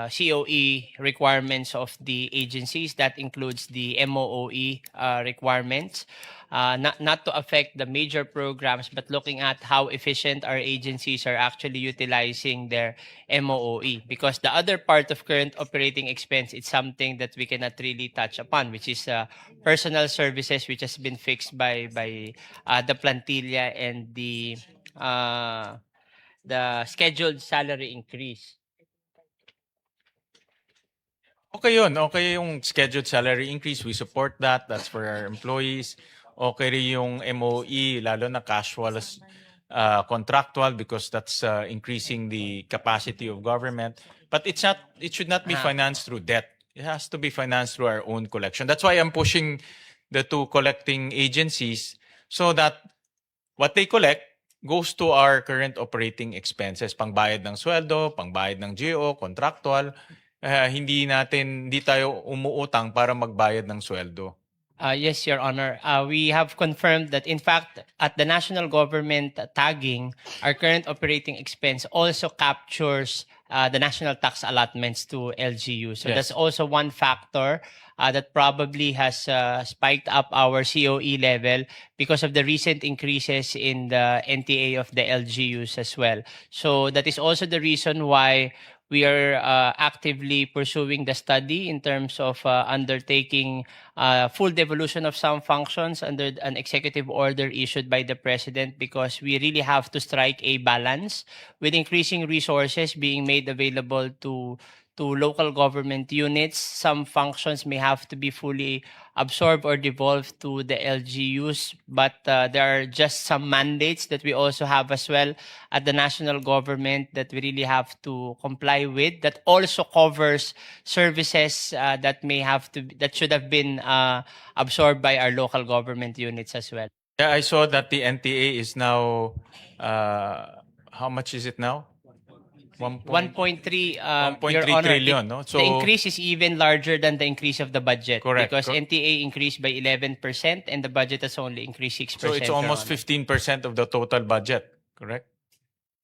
COE requirements of the agencies. That includes the MOOE requirements. Not to affect the major programs, but looking at how efficient our agencies are actually utilizing their MOOE. Because the other part of current operating expense, it's something that we cannot really touch upon, which is personal services, which has been fixed by the plantilla and the scheduled salary increase. Okay yun. Okay yung scheduled salary increase. We support that. That's for our employees. Okay rin yung MOE, lalo na casual as contractual because that's increasing the capacity of government. But it should not be financed through debt. It has to be financed through our own collection. That's why I'm pushing the two collecting agencies so that what they collect goes to our current operating expenses, pangbayad ng sweldo, pangbayad ng GO, contractual. Hindi tayo umuutang para magbayad ng sweldo. Yes, Your Honor. We have confirmed that, in fact, at the national government tagging, our current operating expense also captures the national tax allotments to LGU. So Yes. that's also one factor that probably has spiked up our COE level because of the recent increases in the NTA of the LGUs as well. So that is also the reason why we are actively pursuing the study in terms of undertaking full devolution of some functions under an executive order issued by the president, because we really have to strike a balance with increasing resources being made available to local government units. Some functions may have to be fully absorbed or devolved to the LGUs, but there are just some mandates that we also have as well at the national government that we really have to comply with, that also covers services that should have been absorbed by our local government units as well. Yeah, I saw that the NTA is now, how much is it now? 1.3 1.3 Your Honor, trillion, no? the increase is even larger than the increase of the budget. Correct. Because NTA increased by 11% and the budget has only increased 6%. So it's Your almost Honor. 15% of the total budget, correct?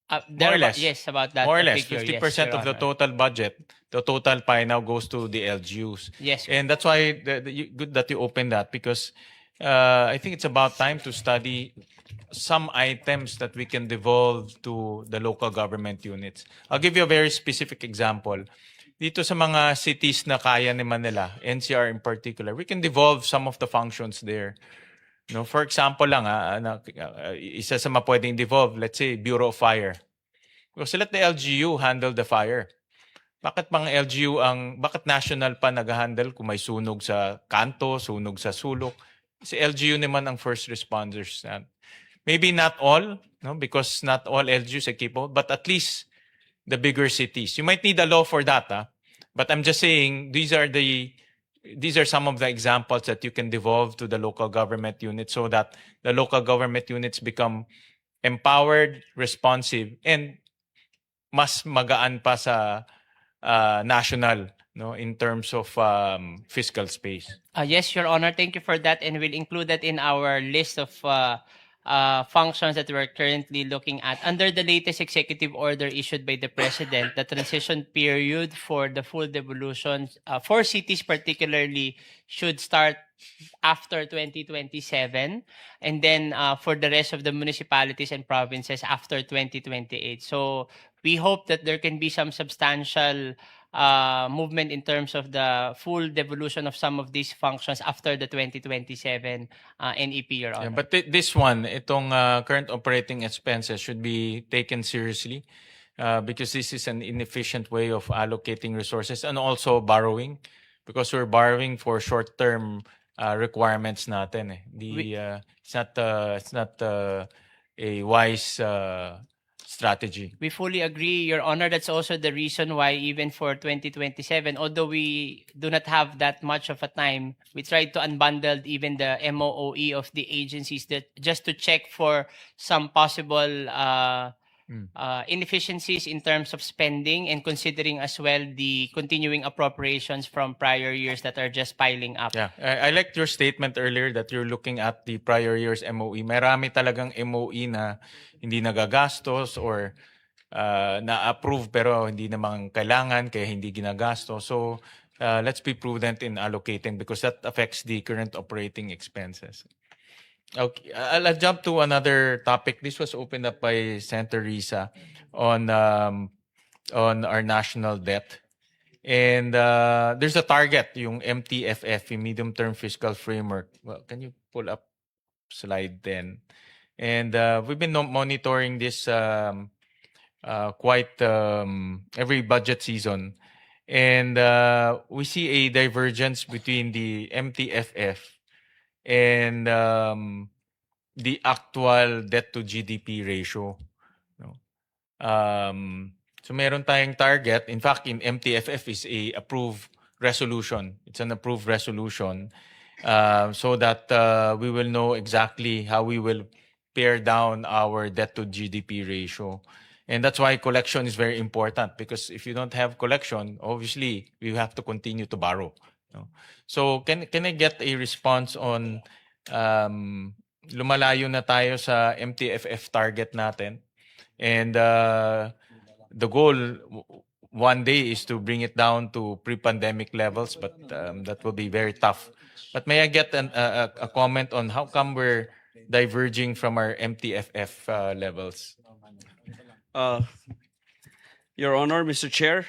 There More or about- less. Yes, about that. More or the less, figure, 50% yes, of the Your Honor. total budget, the total pie now goes to the LGUs. Yes. And that's why good that you opened that, because I think it's about time to study some items that we can devolve to the local government units. I'll give you a very specific example. Dito sa mga cities na kaya ni Manila, NCR in particular, we can devolve some of the functions there. No, for example lang, isa sa mapwedeng devolve, let's say Bureau of Fire. Because let the LGU handle the fire. Bakit bakit national pa nag-handle kung may sunog sa kanto, sunog sa sulok? Si LGU naman ang first responders. Maybe not all, no, because not all LGUs are capable, but at least the bigger cities. You might need a law for that, but I'm just saying these are some of the examples that you can devolve to the local government units so that the local government units become empowered, responsive, and mas magaan pa sa national, no, in terms of fiscal space. Yes, Your Honor. Thank you for that, and we'll include that in our list of functions that we're currently looking at. Under the latest executive order issued by the President, the transition period for the full devolution for cities particularly should start after 2027, and then for the rest of the municipalities and provinces after 2028. So we hope that there can be some substantial movement in terms of the full devolution of some of these functions after the 2027 NEP, Your Honor. Yeah, but this one, itong current operating expenses should be taken seriously because this is an inefficient way of allocating resources and also borrowing, because we're borrowing for short-term requirements natin. It's not a wise strategy. We fully agree, Your Honor. That's also the reason why even for 2027, although we do not have that much of a time, we tried to unbundle even the MOOE of the agencies that just to check for some possible inefficiencies in terms of spending, and considering as well the continuing appropriations from prior years that are just piling up. Yeah, I liked your statement earlier that you're looking at the prior year's MOE. Marami talagang MOE na hindi nagagastos or na-approve pero hindi naman kailangan kaya hindi ginagastos. So let's be prudent in allocating because that affects the current operating expenses. Okay, I'll jump to another topic. This was opened up by Senator Risa on our national debt. And there's a target, yung MTFF, yung medium-term fiscal framework. Well, can you pull up slide 10? And we've been monitoring this quite every budget season. And we see a divergence between the MTFF and the actual debt to GDP ratio. No? So meron tayong target. In fact, in MTFF is a approved resolution. It's an approved resolution so that we will know exactly how we will pare down our debt to GDP ratio. And that's why collection is very important, because if you don't have collection, obviously we have to continue to borrow. No? So can I get a response on lumalayo na tayo sa MTFF target natin? And the goal one day is to bring it down to pre-pandemic levels, but that will be very tough. But may I get a comment on how come we're diverging from our MTFF levels? Your Honor, Mr. Chair,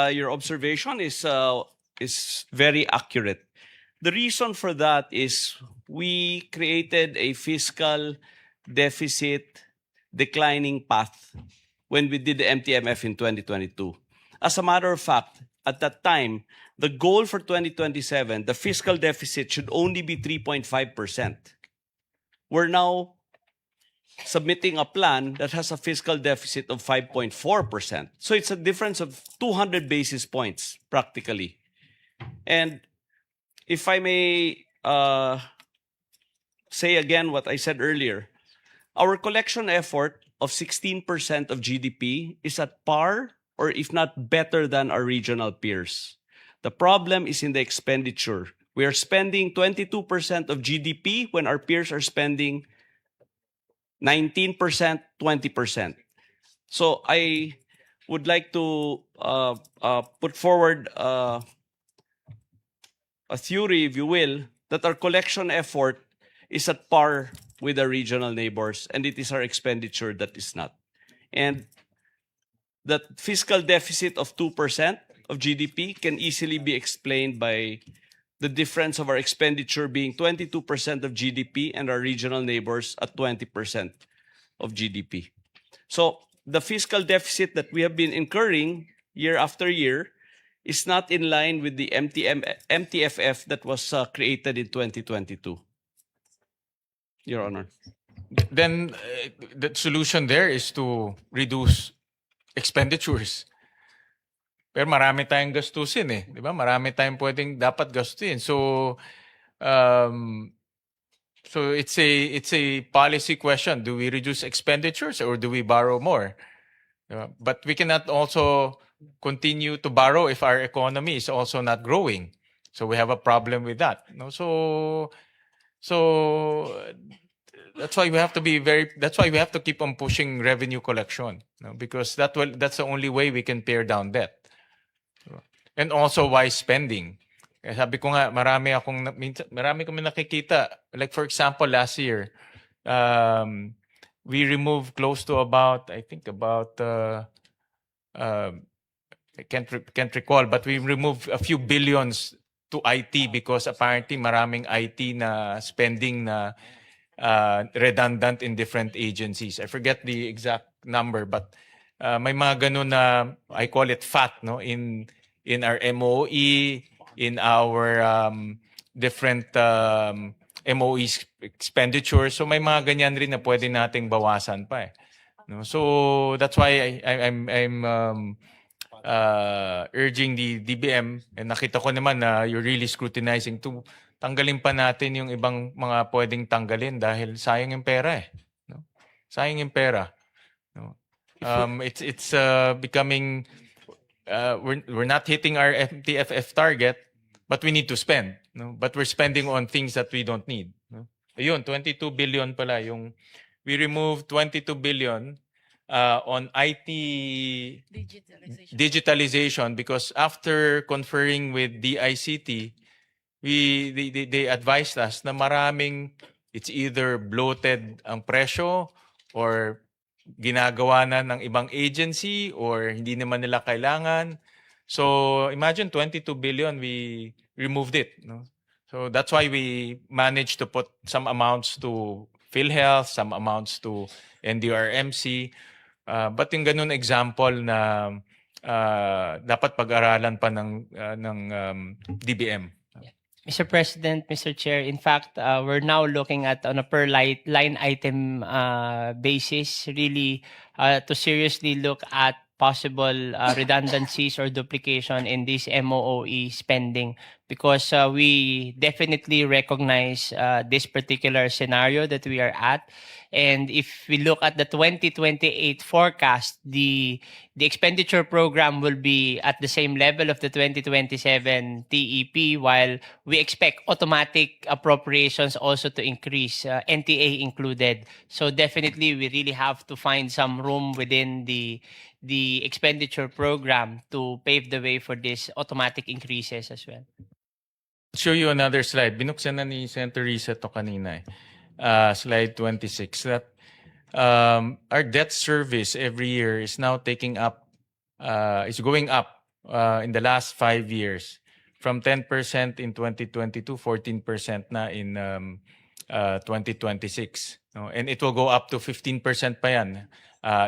your observation is very accurate. The reason for that is we created a fiscal deficit declining path when we did the MTMF in 2022. As a matter of fact, at that time, the goal for 2027, the fiscal deficit should only be 3.5%. We're now submitting a plan that has a fiscal deficit of 5.4%. So it's a difference of 200 basis points, practically. And if I may say again what I said earlier, our collection effort of 16% of GDP is at par, or if not better than our regional peers. The problem is in the expenditure. We are spending 22% of GDP when our peers are spending 19%, 20%. So I would like to put forward a theory, if you will, that our collection effort is at par with our regional neighbors, and it is our expenditure that is not. And that fiscal deficit of 2% of GDP can easily be explained by the difference of our expenditure being 22% of GDP and our regional neighbors at 20% of GDP. So the fiscal deficit that we have been incurring year after year is not in line with the MTFF that was created in 2022. Your Honor. Then the solution there is to reduce expenditures. Pero marami tayong gastusin eh, 'di ba? Marami tayong pwedeng dapat gastusin. So it's a policy question. Do we reduce expenditures or do we borrow more? But we cannot also continue to borrow if our economy is also not growing. So we have a problem with that. No? So that's why we have to be that's why we have to keep on pushing revenue collection. No? Because that's the only way we can pare down debt. And also wise spending. Kaya sabi ko nga, marami kami nakikita. Like for example, last year, we removed close to about I can't recall, but we removed a few billions to IT because apparently maraming IT na spending na redundant in different agencies. I forget the exact number, but may mga ganun na I call it fat, no, in our MOE, in our different MOE expenditures. So may mga ganyan rin na pwede nating bawasan pa eh. No? So that's why I'm urging the DBM, and nakita ko naman na you're really scrutinizing to tanggalin pa natin yung ibang mga pwedeng tanggalin dahil sayang yung pera eh. No? Sayang yung pera. No? It's becoming we're not hitting our MTFF target, but we need to spend. No? But we're spending on things that we don't need. No? Ayun, 22 billion pala yung we removed 22 billion on IT digitalization because after conferring with DICT, they advised us na maraming it's either bloated ang presyo or ginagawa na ng ibang agency or hindi naman nila kailangan. So imagine 22 billion, we removed it. No? So that's why we managed to put some amounts to PhilHealth, some amounts to NDRMC. But yung ganun example na dapat pag-aralan pa ng DBM. Mr. President, Mr. Chair, in fact, we're now looking at on a per line item basis, really to seriously look at possible redundancies or duplication in this MOOE spending, because we definitely recognize this particular scenario that we are at. And if we look at the 2028 forecast, the expenditure program will be at the same level of the 2027 TEP, while we expect automatic appropriations also to increase, NTA included. So definitely, we really have to find some room within the expenditure program to pave the way for these automatic increases as well. I'll show you another slide. Binuksan na ni Senator Risa to kanina. Slide 26. That our debt service every year is now taking up, is going up in the last 5 years, from 10% in 2022, 14% na in 2026. No? And it will go up to 15% pa yan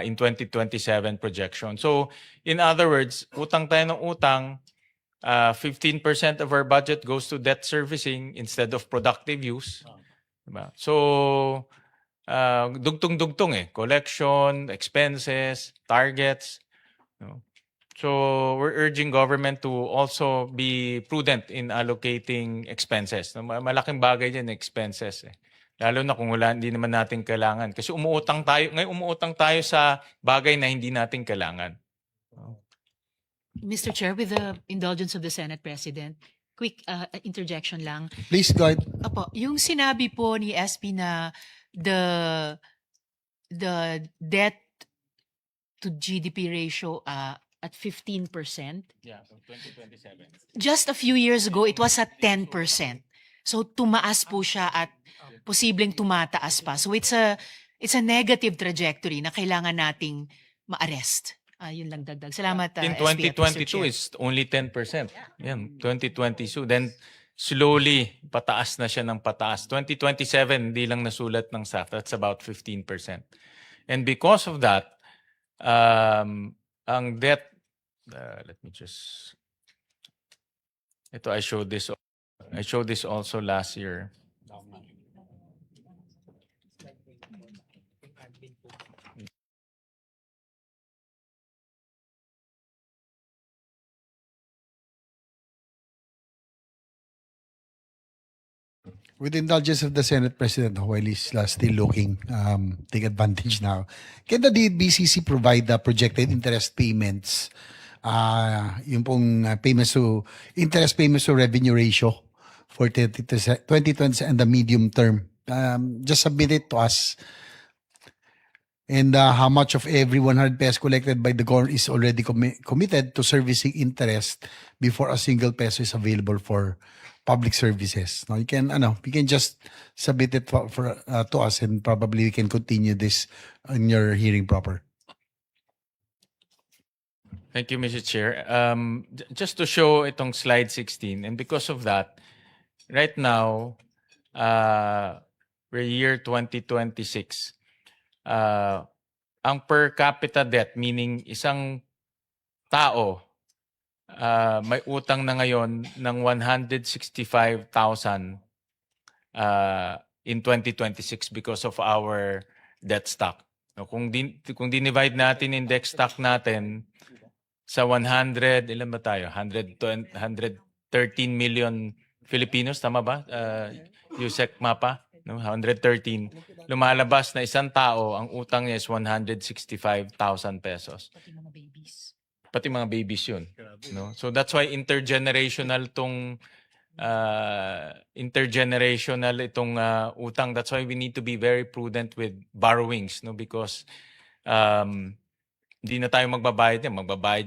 in 2027 projection. So, in other words, utang tayo ng utang, 15% of our budget goes to debt servicing instead of productive use. Diba? So, dugtong-dugtong eh. Collection, expenses, targets. No? So, we're urging government to also be prudent in allocating expenses. No? Malaking bagay dyan, expenses eh. Lalo na kung hindi naman natin kailangan. Kasi umuutang tayo sa bagay na hindi natin kailangan. Mr. Chair, with the indulgence of the Senate President, quick interjection lang. Please go ahead. Opo, yung sinabi po ni SP na the debt to GDP ratio at 15%. Yeah, from 2027. Just a few years ago, it was at 10%. So tumaas po siya at posibleng tumataas pa. So it's a negative trajectory na kailangan nating ma-arrest. Yun lang dagdag. Salamat. In SP at Mr. 2022, Chair. it's only 10%. Yan, 2022. Then, slowly, pataas na siya ng pataas. 2027, hindi lang nasulat ng SAF. That's about 15%. And because of that, ang debt, let me just, ito, I showed this also last year. With the indulgence of the Senate President, while he's still looking, take advantage now. Can the DBCC provide the projected interest payments, yung pong interest payments to revenue ratio for 2020 and the medium term? Just submit it to us. And how much of every 100 pesos collected by the government is already committed to servicing interest before a single peso is available for public services. Now you can just submit it to us, and probably we can continue this in your hearing proper. Thank you, Mr. Chair. Just to show itong slide 16, and because of that, right now, we're year 2026. Ang per capita debt, meaning isang tao, may utang na ngayon ng 165,000 in 2026 because of our debt stock. No, kung dinivide natin yung debt stock natin sa 100, ilan ba tayo? 113 million Filipinos, tama ba? Yusek Mapa, no? 113. Lumalabas na isang tao, ang utang niya is 165,000 pesos. Pati mga babies yun. No? So that's why intergenerational itong utang. That's why we need to be very prudent with borrowings, no? Because hindi na tayo magbabayad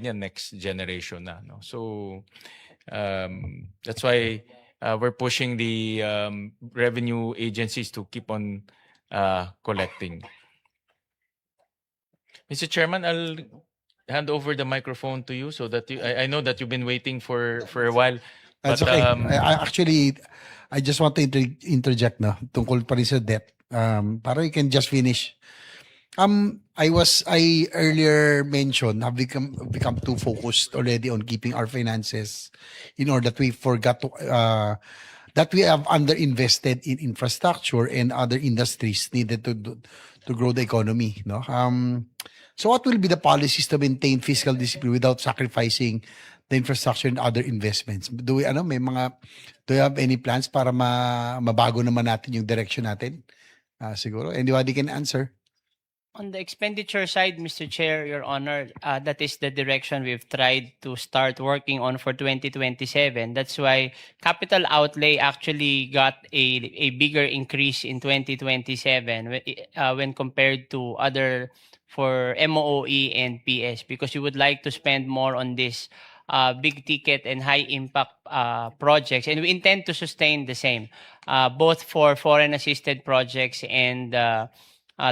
niyan next generation na. No? So that's why we're pushing the revenue agencies to keep on collecting. Mr. Chairman, I'll hand over the microphone to you so that I know that you've been waiting for a while. That's But, okay. I just want to interject na tungkol pa rin sa debt. Para you can just finish. I earlier mentioned have become too focused already on keeping our finances in order that we forgot to that we have underinvested in infrastructure and other industries needed to grow the economy. No. So what will be the policies to maintain fiscal discipline without sacrificing the infrastructure and other investments? Do we do you have any plans para mabago naman natin yung direction natin? Siguro anybody can answer. On the expenditure side, Mr. Chair, Your Honor, that is the direction we've tried to start working on for 2027. That's why capital outlay actually got a bigger increase in 2027 when compared to other for MOE and PS, because we would like to spend more on this big ticket and high impact projects, and we intend to sustain the same, both for foreign assisted projects and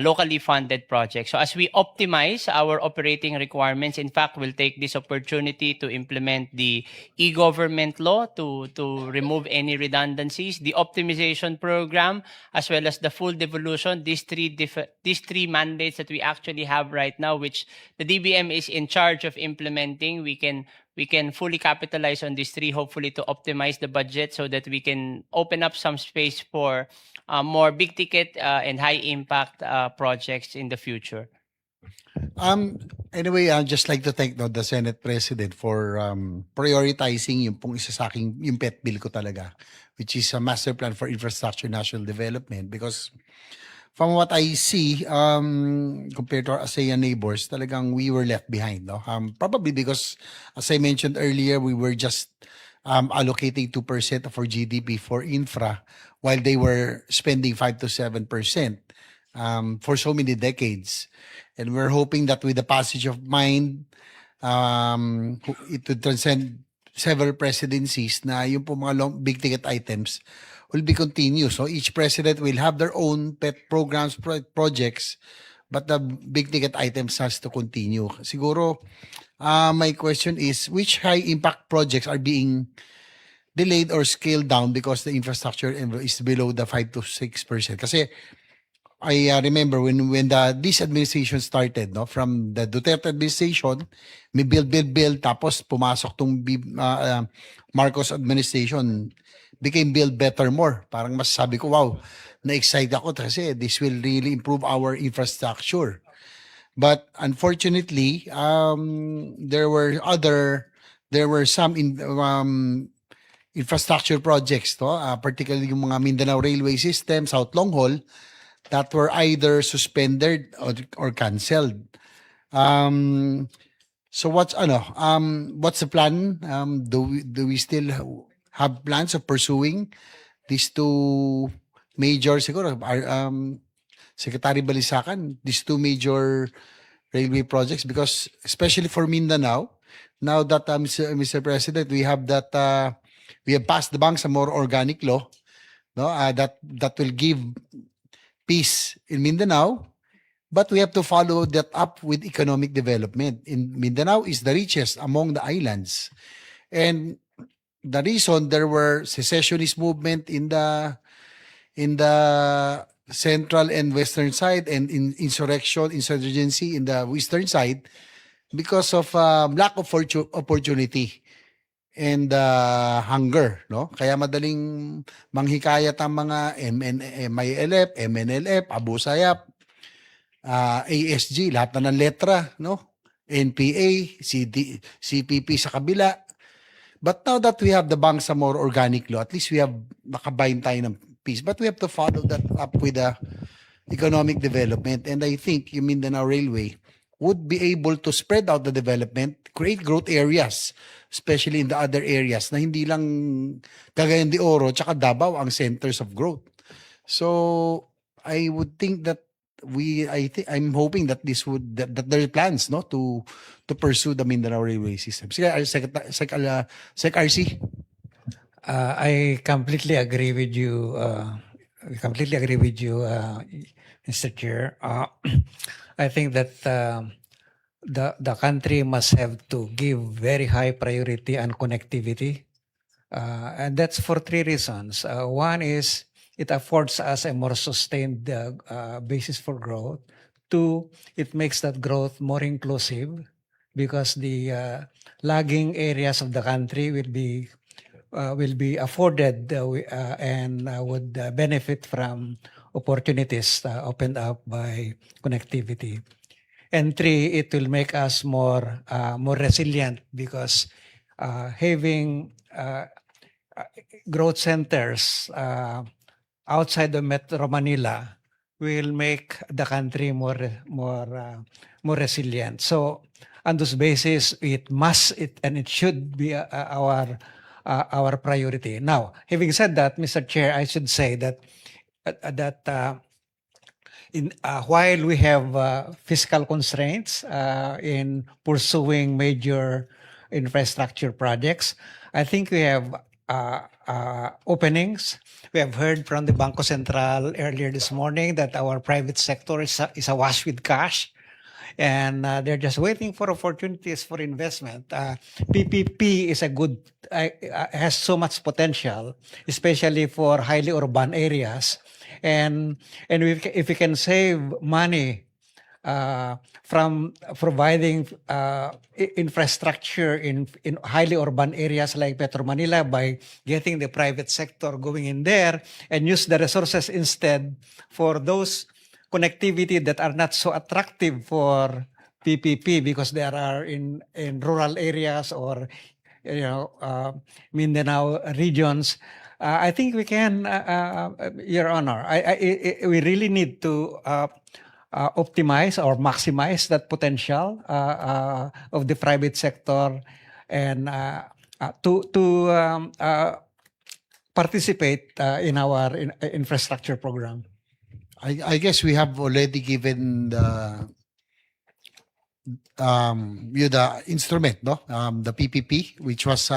locally funded projects. So as we optimize our operating requirements, in fact, we'll take this opportunity to implement the e-government law to remove any redundancies, the optimization program, as well as the full devolution. These three mandates that we actually have right now, which the DBM is in charge of implementing, we can fully capitalize on these three, hopefully to optimize the budget so that we can open up some space for more big ticket and high impact projects in the future. Anyway, I'd just like to thank the Senate President for prioritizing yung pong isa sa aking, yung pet bill ko talaga, which is a master plan for infrastructure national development, because from what I see, compared to our ASEAN neighbors, talagang we were left behind. No? Probably because, as I mentioned earlier, we were just allocating 2% of our GDP for infra, while they were spending 5 to 7% for so many decades. And we're hoping that with the passage of mind, it would transcend several presidencies na yung po mga big ticket items will be continuous. So each president will have their own pet programs, projects, but the big ticket items has to continue. Siguro, my question is, which high impact projects are being delayed or scaled down because the infrastructure is below the 5 to 6%? Kasi I remember when this administration started, no, from the Duterte administration, may build, tapos pumasok tong Marcos administration, became build better more. Parang masasabi ko, wow, na-excite ako kasi this will really improve our infrastructure. But unfortunately, there were some infrastructure projects, no? Particularly yung mga Mindanao Railway System, South Long Haul, that were either suspended or canceled. So what's the plan? Do we still have plans of pursuing these two major, siguro, Secretary Balisacan, these two major railway projects? Because especially for Mindanao, now that Mr. President, we have passed the Bangsamoro Organic Law, no, that will give peace in Mindanao, but we have to follow that up with economic development. In Mindanao is the richest among the islands, and the reason there were secessionist movement in the central and western side, and insurgency in the western side, because of lack of opportunity and hunger, no? Kaya madaling manghikayat ang mga MILF, MNLF, Abu Sayyaf, ASG, lahat na ng letra, no? NPA, CPP sa kabila. But now that we have the Bangsamoro Organic Law, at least we have nakabind tayo ng peace. But we have to follow that up with the economic development. And I think yung Mindanao Railway would be able to spread out the development, create growth areas, especially in the other areas na hindi lang Cagayan de Oro tsaka Davao ang centers of growth. So I would think that I'm hoping that that there are plans, no, to pursue the Mindanao Railway System. Sec RC. I completely agree with you. Mr. Chair. I think that the country must have to give very high priority on connectivity, and that's for three reasons. One is it affords us a more sustained basis for growth. Two, it makes that growth more inclusive because the lagging areas of the country will be afforded and would benefit from opportunities opened up by connectivity. And three, it will make us more resilient because having growth centers outside of Metro Manila will make the country more resilient. So on this basis, it should be our priority. Now, having said that, Mr. Chair, I should say that while we have fiscal constraints in pursuing major infrastructure projects, I think we have openings. We have heard from the Bangko Sentral earlier this morning that our private sector is awash with cash, and they're just waiting for opportunities for investment. PPP is has so much potential, especially for highly urban areas. And if we can save money from providing infrastructure in highly urban areas like Metro Manila by getting the private sector going in there and use the resources instead for those connectivity that are not so attractive for PPP because they are in rural areas or Mindanao regions. I think we can, Your Honor. We really need to optimize or maximize that potential of the private sector and to participate in our infrastructure program. I guess we have already given you the instrument, no? The PPP, which was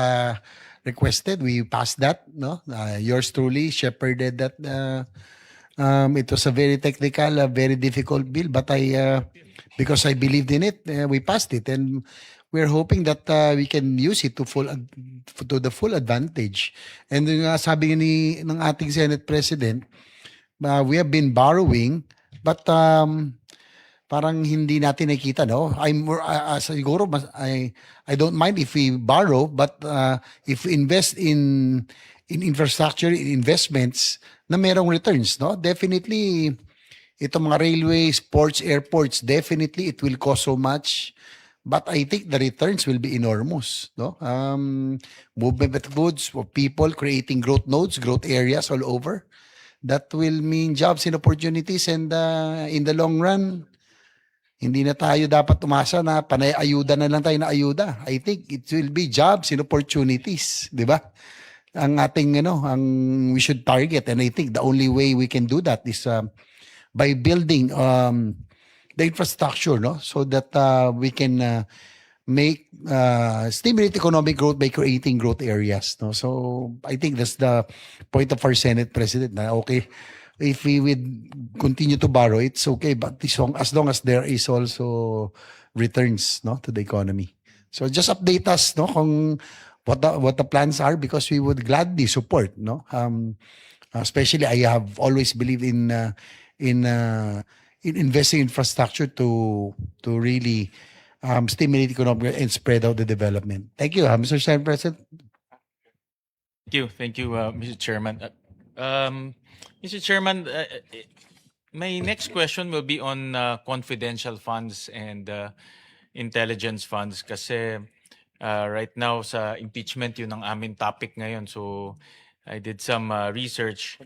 requested. We passed that, no? Yours truly shepherded that. It was a very technical, a very difficult bill, but because I believed in it, we passed it, and we're hoping that we can use it to the full advantage. And sabi ng ating Senate President, we have been borrowing, but parang hindi natin nakita, no? Siguro I don't mind if we borrow, but if we invest in infrastructure, in investments na merong returns, no? Definitely, itong mga railways, ports, airports, definitely it will cost so much. But I think the returns will be enormous, no? Movement of goods, of people, creating growth nodes, growth areas all over. That will mean jobs and opportunities, and in the long run, hindi na tayo dapat umasa na panay ayuda na lang tayo na ayuda. I think it will be jobs and opportunities, di ba? Ang ating we should target, and I think the only way we can do that is by building the infrastructure, no, so that we can stimulate economic growth by creating growth areas, no. So I think that's the point of our Senate President. Na okay, if we would continue to borrow, it's okay, but as long as there is also returns, no, to the economy. So just update us, no, kung what the plans are, because we would gladly support, no. Especially, I have always believed in investing in infrastructure to really stimulate economic and spread out the development. Thank you, Mr. Senate President. Thank you, Mr. Chairman. Mr. Chairman, my next question will be on confidential funds and intelligence funds kasi right now sa impeachment yun ang aming topic ngayon. So I did some research.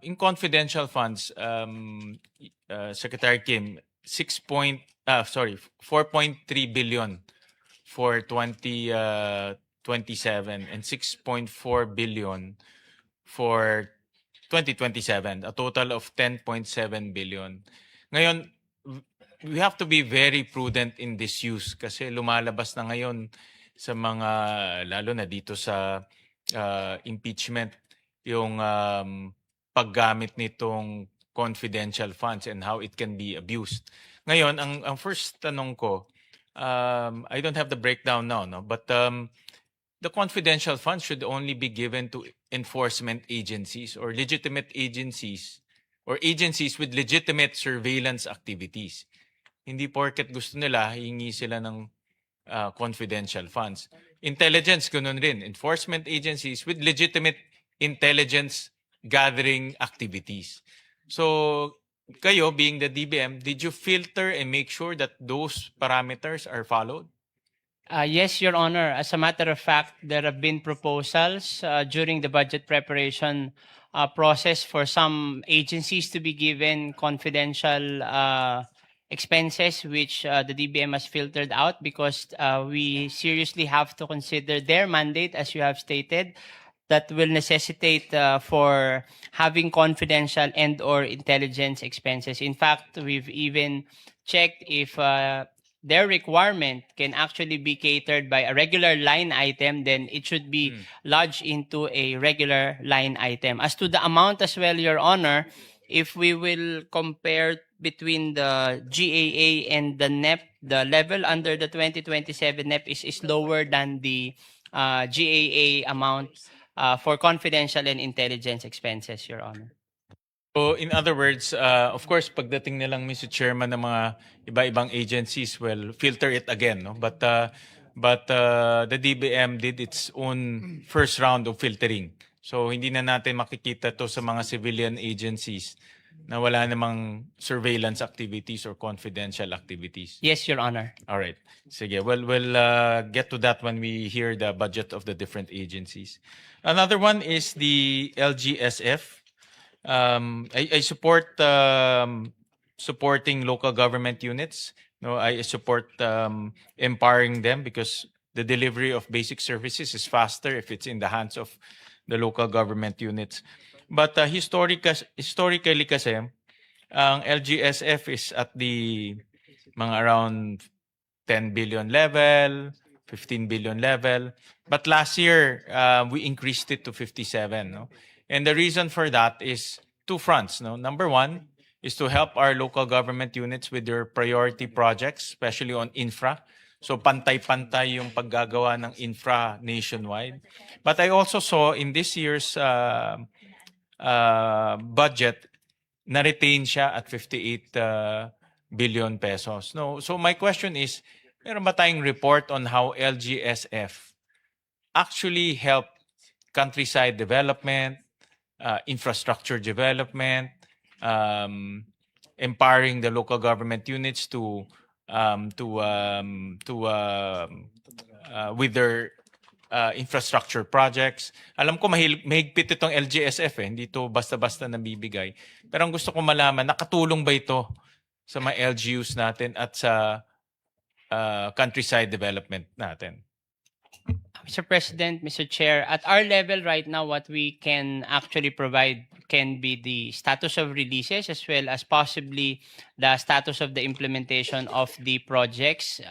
In confidential funds, Secretary Kim, 4.3 billion for 2027 and 6.4 billion for 2027, a total of 10.7 billion. Ngayon, we have to be very prudent in this use kasi lumalabas na ngayon sa mga, lalo na dito sa impeachment, yung paggamit nitong confidential funds and how it can be abused. Ngayon, ang first tanong ko, I don't have the breakdown now, no? But the confidential funds should only be given to enforcement agencies or legitimate agencies or agencies with legitimate surveillance activities. Hindi porket gusto nila, hingi sila ng confidential funds. Intelligence, ganun rin. Enforcement agencies with legitimate intelligence gathering activities. So, kayo, being the DBM, did you filter and make sure that those parameters are followed? Yes, Your Honor. As a matter of fact, there have been proposals during the budget preparation process for some agencies to be given confidential expenses, which the DBM has filtered out because we seriously have to consider their mandate, as you have stated, that will necessitate for having confidential and/or intelligence expenses. In fact, we've even checked if their requirement can actually be catered by a regular line item, then it should be lodged into a regular line item. As to the amount as well, Your Honor, if we will compare between the GAA and the NEP, the level under the 2027 NEP is lower than the GAA amount for confidential and intelligence expenses, Your Honor. So in other words, of course, pagdating nilang Mr. Chairman ng mga iba-ibang agencies, well, filter it again, no? But the DBM did its own first round of filtering. So hindi na natin makikita to sa mga civilian agencies na wala namang surveillance activities or confidential activities. Yes, Your Honor. All right. Sige, we'll get to that when we hear the budget of the different agencies. Another one is the LGSF. I support supporting local government units. No, I support empowering them because the delivery of basic services is faster if it's in the hands of the local government units. But historically kasi, ang LGSF is at the mga around 10 billion level, 15 billion level. But last year, we increased it to 57. No? And the reason for that is two fronts. No? Number one is to help our local government units with their priority projects, especially on infra. So pantay-pantay yung paggagawa ng infra nationwide. But I also saw in this year's budget, na-retain siya at 58 billion pesos. No, so my question is, meron ba tayong report on how LGSF actually help countryside development, infrastructure development, empowering the local government units to with their infrastructure projects. Alam ko mahigpit itong LGSF hindi to basta-basta nabibigay. Pero ang gusto ko malaman, nakatulong ba ito sa mga LGUs natin at sa countryside development natin? Mr. President, Mr. Chair, at our level right now, what we can actually provide can be the status of releases as well as possibly the status of the implementation of the projects.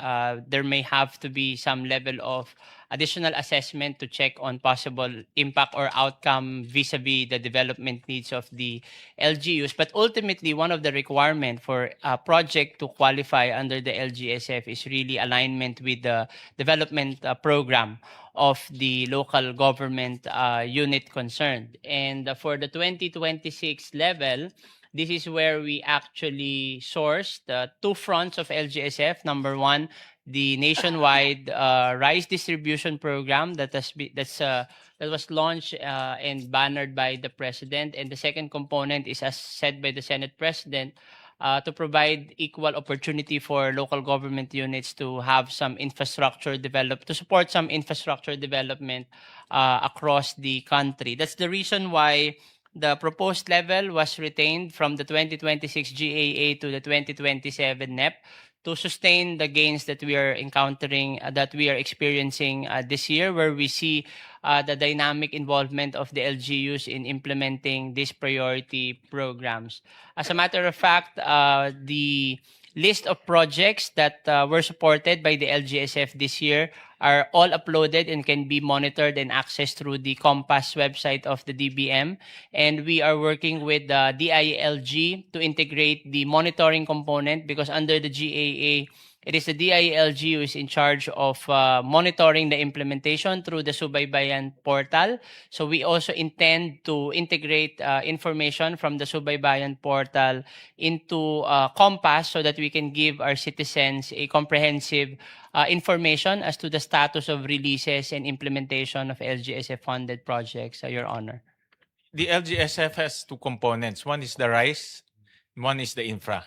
There may have to be some level of additional assessment to check on possible impact or outcome vis-a-vis the development needs of the LGUs. But ultimately, one of the requirements for a project to qualify under the LGSF is really alignment with the development program of the local government unit concerned. And for the 2026 level, this is where we actually sourced two fronts of LGSF. Number one, the nationwide rice distribution program that was launched and bannered by the president, and the second component is, as said by the Senate President, to provide equal opportunity for local government units to have some infrastructure developed, to support some infrastructure development across the country. That's the reason why the proposed level was retained from the 2026 GAA to the 2027 NEP to sustain the gains that we are encountering, that we are experiencing this year, where we see the dynamic involvement of the LGUs in implementing these priority programs. As a matter of fact, the list of projects that were supported by the LGSF this year are all uploaded and can be monitored and accessed through the Compass website of the DBM. And we are working with the DILG to integrate the monitoring component, because under the GAA, It is the DILG who is in charge of monitoring the implementation through the Subaybayan portal. So we also intend to integrate information from the Subaybayan portal into Compass so that we can give our citizens a comprehensive information as to the status of releases and implementation of LGSF-funded projects, Your Honor. The LGSF has two components. One is the rice, one is the infra.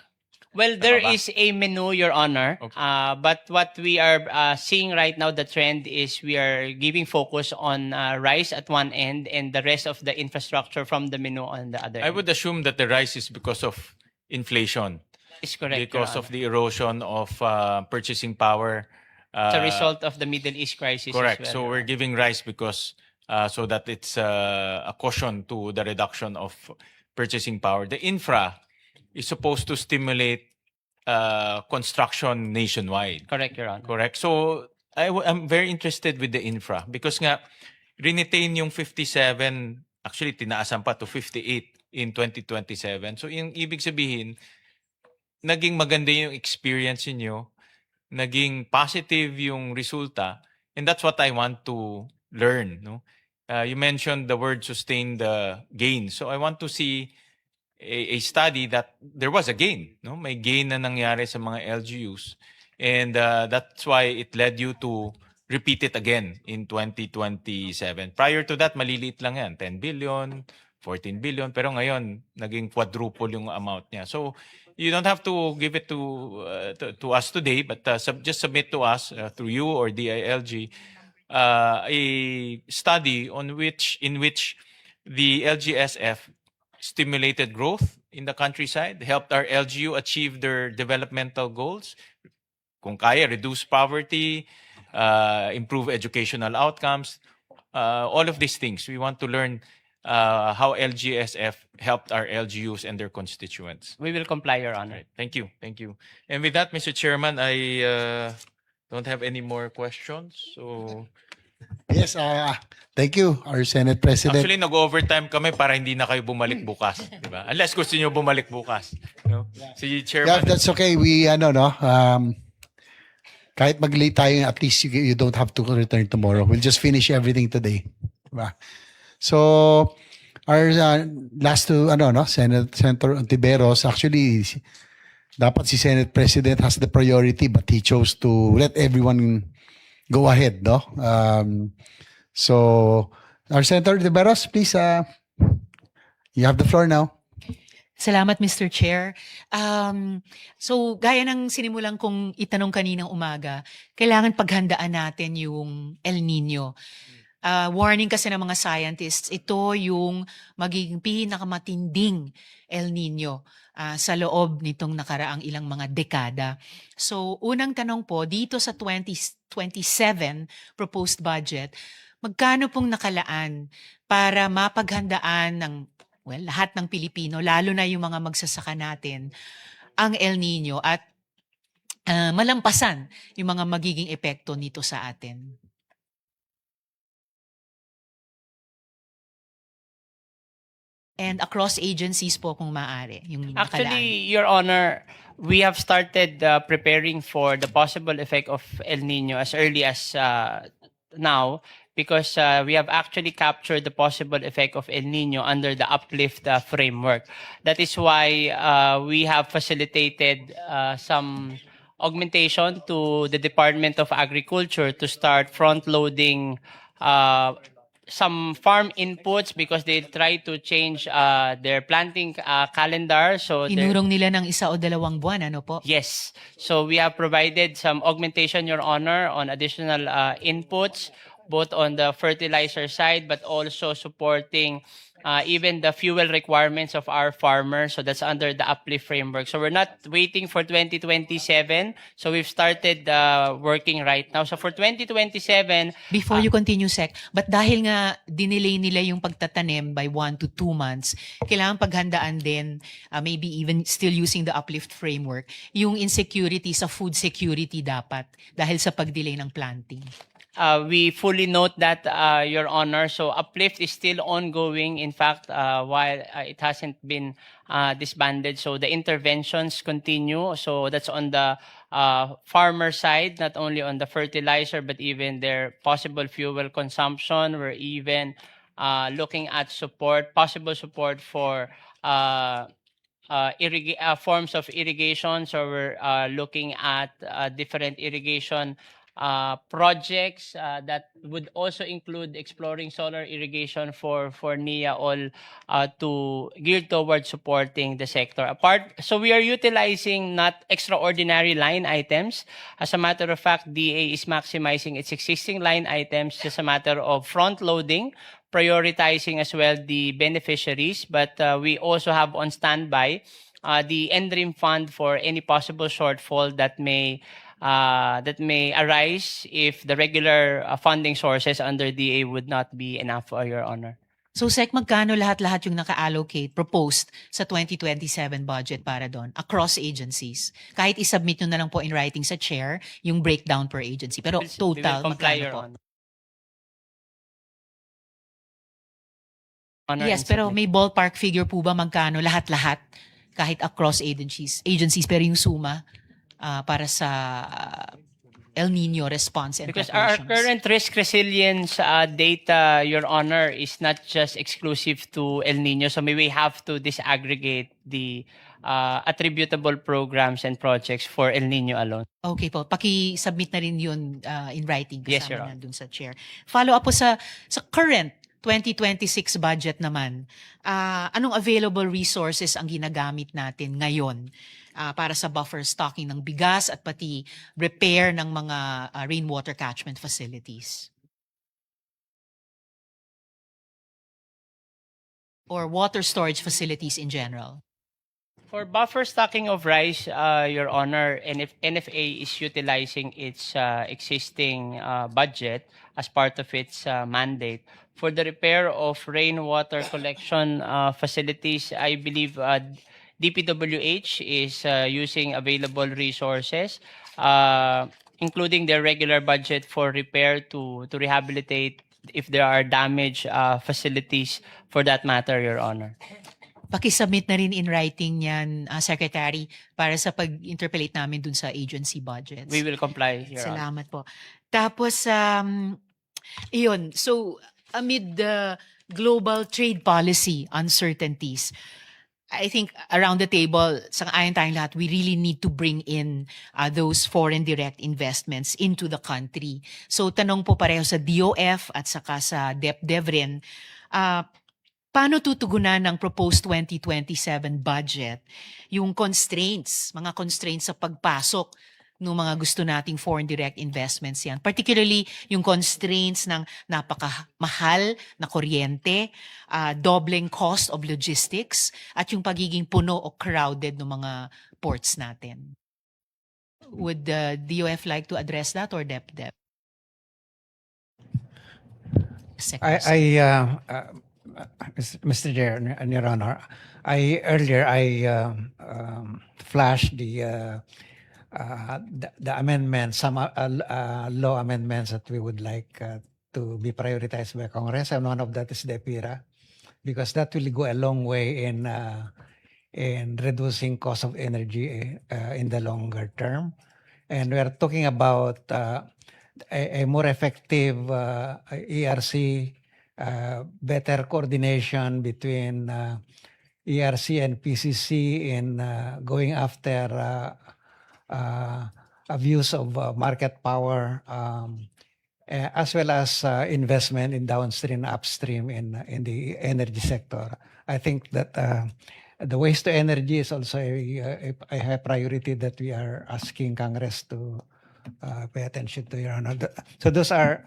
Well, there Tama ba? is a menu, Your Honor. Okay. But what we are seeing right now, the trend is we are giving focus on rice at one end and the rest of the infrastructure from the menu on the other I end. would assume that the rise is because of inflation, Is correct, Your because Honor. of the erosion of purchasing power. It's a result of the Middle East crisis. Correct. As well, So Your we're Honor. giving rice because so that it's a caution to the reduction of purchasing power. The infra is supposed to stimulate construction nationwide. Correct, Your Honor. Correct. So I'm very interested with the infra because nga retain yung 57, actually tinaasan pa to 58 in 2027. So yung ibig sabihin, naging maganda yung experience niyo, naging positive yung resulta, and that's what I want to learn. No, you mentioned the word sustain the gain. So I want to see a study that there was a gain. No, may gain na nangyari sa mga LGUs, and that's why it led you to repeat it again in 2027. Prior to that, maliliit lang yan, 10 billion, 14 billion, pero ngayon naging quadruple yung amount niya. So you don't have to give it to us today, but just submit to us through you or DILG a study in which the LGSF stimulated growth in the countryside, helped our LGU achieve their developmental goals. Kung kaya, reduce poverty, improve educational outcomes, all of these things. We want to learn how LGSF helped our LGUs and their constituents. We will comply, Your Honor. Right. Thank you. Thank you. And with that, Mr. Chairman, I don't have any more questions. So Yes, thank you, our Senate President. actually, nag-overtime kami para hindi na kayo bumalik bukas. Diba? Unless gusto niyo bumalik bukas. No? Si Yeah, Chairman. that's okay. We, kahit mag-late tayo, at least you don't have to return tomorrow. We'll just finish everything today. Diba? So, our last two, Senator Ontiveros, actually, dapat si Senate President has the priority, but he chose to let everyone go ahead, no? So, our Senator Ontiveros, please, you have the floor now. Salamat, Mr. Chair. So, gaya ng sinimulan kong itanong kaninang umaga, kailangan paghandaan natin yung El Nino. Warning kasi ng mga scientists, ito yung magiging pinakamatinding El Nino sa loob nitong nakaraang ilang mga dekada. So, unang tanong po, dito sa 2027 proposed budget, magkano pong nakalaan para mapaghandaan ng lahat ng Pilipino, lalo na yung mga magsasaka natin, ang El Nino at malampasan yung mga magiging epekto nito sa atin? And across agencies po kung maaari. Yung Actually, Your Honor, we have started preparing for the possible effect of El Nino as early as now because we have actually captured the possible effect of El Nino under the uplift framework. That is why we have facilitated some augmentation to the Department of Agriculture to start front-loading some farm inputs because they try to change their planting calendar. So Inurong nila ng 1 o 2 buwan, ano po? yes. So we have provided some augmentation, Your Honor, on additional inputs, both on the fertilizer side, but also supporting even the fuel requirements of our farmers. So that's under the uplift framework. So we're not waiting for 2027. So we've started working right now. So for 2027, Before you continue, Sec, but dahil nga dinelay nila yung pagtatanim by 1 to 2 months, kailangan paghandaan din, maybe even still using the uplift framework, yung insecurity sa food security dapat dahil sa pagdelay ng planting. we fully note that, Your Honor. So uplift is still ongoing. In fact, while it hasn't been disbanded, so the interventions continue. So that's on the farmer side, not only on the fertilizer, but even their possible fuel consumption. We're even looking at possible support for forms of irrigation. So we're looking at different irrigation projects that would also include exploring solar irrigation for NIA, all geared towards supporting the sector. So we are utilizing not extraordinary line items. As a matter of fact, DA is maximizing its existing line items, just a matter of front loading, prioritizing as well the beneficiaries, but we also have on standby the NDREAM fund for any possible shortfall that may arise if the regular funding sources under DA would not be enough, Your Honor. So Sec, magkano lahat-lahat yung naka-allocate, proposed sa 2027 budget para doon, across agencies? Kahit isubmit nyo na lang po in writing sa chair yung breakdown per agency. Pero We will total, comply, magkano Your po? Honor. Yes, pero may ballpark figure po ba magkano lahat-lahat kahit across agencies pero yung suma para sa El Nino response and Because our preparations? current risk resilience data, Your Honor, is not just exclusive to El Nino. So we have to disaggregate the attributable programs and projects for El Nino alone. Okay po, paki-submit na rin yun in writing Yes, Your kasama Honor. nandun sa chair. Follow up po sa current 2026 budget naman, anong available resources ang ginagamit natin ngayon para sa buffer stocking ng bigas at pati repair ng mga rainwater catchment facilities? Or water storage facilities in general? For buffer stocking of rice, Your Honor, NFA is utilizing its existing budget as part of its mandate. For the repair of rainwater collection facilities, I believe DPWH is using available resources, including their regular budget for repair to rehabilitate if there are damaged facilities for that matter, Your Honor. Pakisubmit na rin in writing yan, Secretary, para sa pag-interpolate namin dun sa agency budgets. We will comply, Your Honor. Salamat po. Tapos, iyon. So, amid the global trade policy uncertainties, I think around the table, sang-ayon tayong lahat, we really need to bring in those foreign direct investments into the country. So, tanong po pareho sa DOF at saka sa DepDev rin, paano tutugunan ng proposed 2027 budget yung constraints, mga constraints sa pagpasok ng mga gusto nating foreign direct investments yan? Particularly yung constraints ng napakamahal na kuryente, doubling cost of logistics, at yung pagiging puno o crowded ng mga ports natin. Would the DOF like to address that or DepDep? Mr. Chair and Your Honor, earlier I flashed the amendments, some law amendments that we would like to be prioritized by Congress, and one of that is the EPIRA, because that will go a long way in reducing cost of energy in the longer term. And we are talking about a more effective ERC, better coordination between ERC and PCC in going after abuse of market power, as well as investment in downstream, upstream in the energy sector. I think that the waste to energy is also a high priority that we are asking Congress to pay attention to, Your Honor. So those are...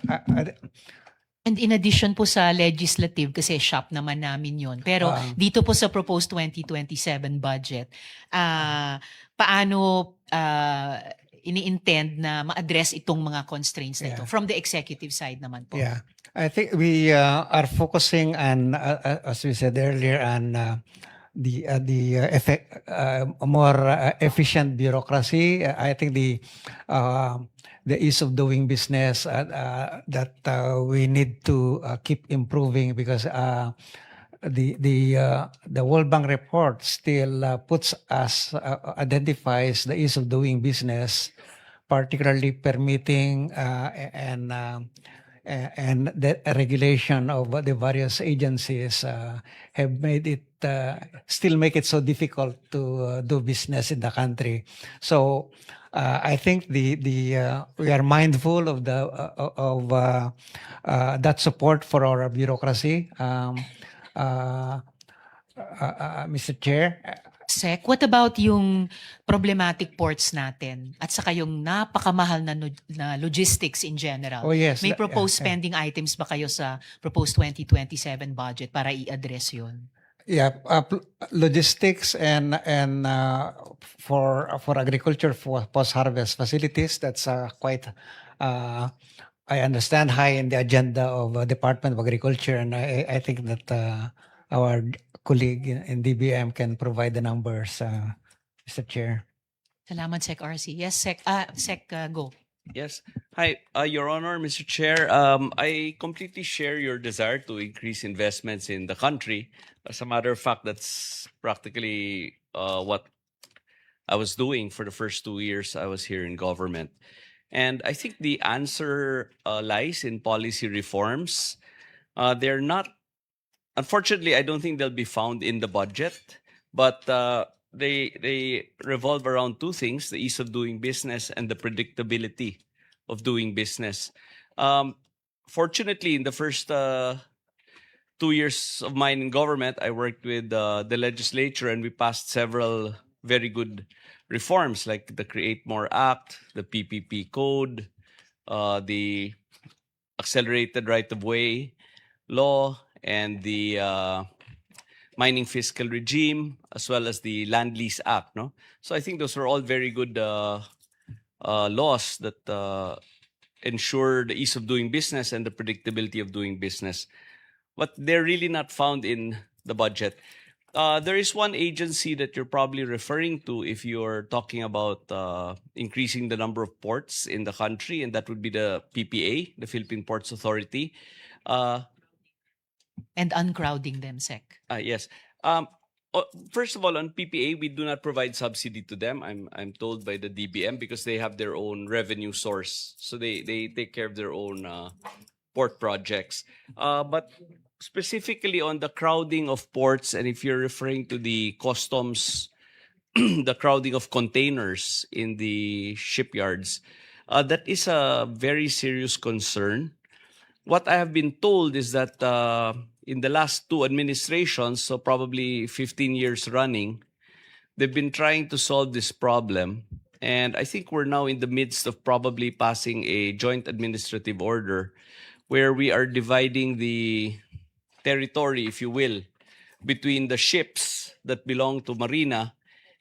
And in addition po sa legislative, kasi shop naman namin yon. Pero dito po sa proposed 2027 budget, paano ini-intend na ma-address itong mga constraints na ito? From the executive side naman po. Yeah, I think we are focusing on, as we said earlier, on more efficient bureaucracy. I think the ease of doing business that we need to keep improving, because the World Bank report still puts us identifies the ease of doing business, particularly permitting and the regulation of the various agencies have made it still make it so difficult to do business in the country. So I think we are mindful of that support for our bureaucracy. Mr. Chair, Sec, what about yung problematic ports natin at saka yung napakamahal na logistics in general? Oh, yes. May Yeah, proposed yeah. spending items ba kayo sa proposed 2027 budget para i-address yun? yeah, logistics and for agriculture for post-harvest facilities, that's quite I understand high in the agenda of Department of Agriculture, and I think that our colleague in DBM can provide the numbers, Mr. Chair. Salamat, Sec RC. Yes, Sec, go. Yes. Hi, Your Honor, Mr. Chair. I completely share your desire to increase investments in the country. As a matter of fact, that's practically what I was doing for the first 2 years I was here in government. And I think the answer lies in policy reforms. They're not, unfortunately, I don't think they'll be found in the budget, but they revolve around two things: the ease of doing business and the predictability of doing business. Fortunately, in the first 2 years of mine in government, I worked with the legislature, and we passed several very good reforms like the Create More Act, the PPP Code, the Accelerated Right-of-Way Law, and the Mining Fiscal Regime, as well as the Land Lease Act. No, so I think those are all very good laws that ensure the ease of doing business and the predictability of doing business. But they're really not found in the budget. There is one agency that you're probably referring to if you're talking about increasing the number of ports in the country, and that would be the PPA, the Philippine Ports Authority. And uncrowding them, Sec. Yes. First of all, on PPA, we do not provide subsidy to them. I'm told by the DBM, because they have their own revenue source, so they take care of their own port projects. But specifically on the crowding of ports, and if you're referring to the customs, the crowding of containers in the shipyards, that is a very serious concern. What I have been told is that in the last two administrations, so probably 15 years running, they've been trying to solve this problem. And I think we're now in the midst of probably passing a joint administrative order where we are dividing the territory, if you will, between the ships that belong to Marina.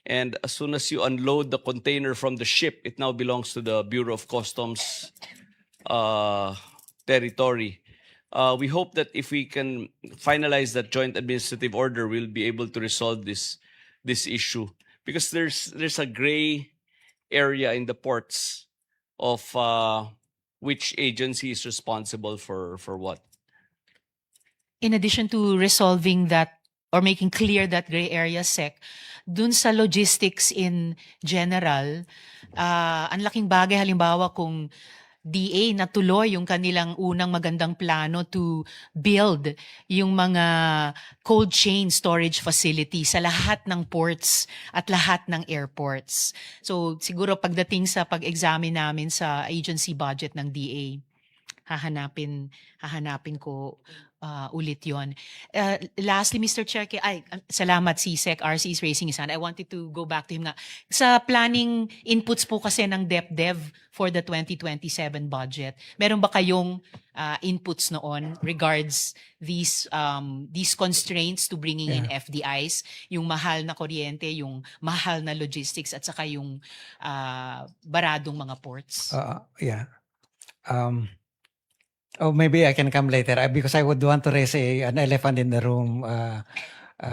And as soon as you unload the container from the ship, it now belongs to the Bureau of Customs territory. We hope that if we can finalize that joint administrative order, we'll be able to resolve this issue, because there's a gray area in the ports of which agency is responsible for what. In addition to resolving that or making clear that gray area, Sec, dun sa logistics in general, ang laking bagay halimbawa kung DA natuloy yung kanilang unang magandang plano to build yung mga cold chain storage facility sa lahat ng ports at lahat ng airports. So siguro pagdating sa pag-examine namin sa agency budget ng DA, hahanapin ko ulit yon. Lastly, Mr. Chair, salamat si Sec RC is raising his hand. I wanted to go back to him nga. Sa planning inputs po kasi ng DepDev for the 2027 budget, meron ba kayong inputs noon regards these constraints to bringing in FDIs, yung mahal na kuryente, yung mahal na logistics, at saka yung baradong mga ports? Maybe I can come later because I would want to raise an elephant in the room.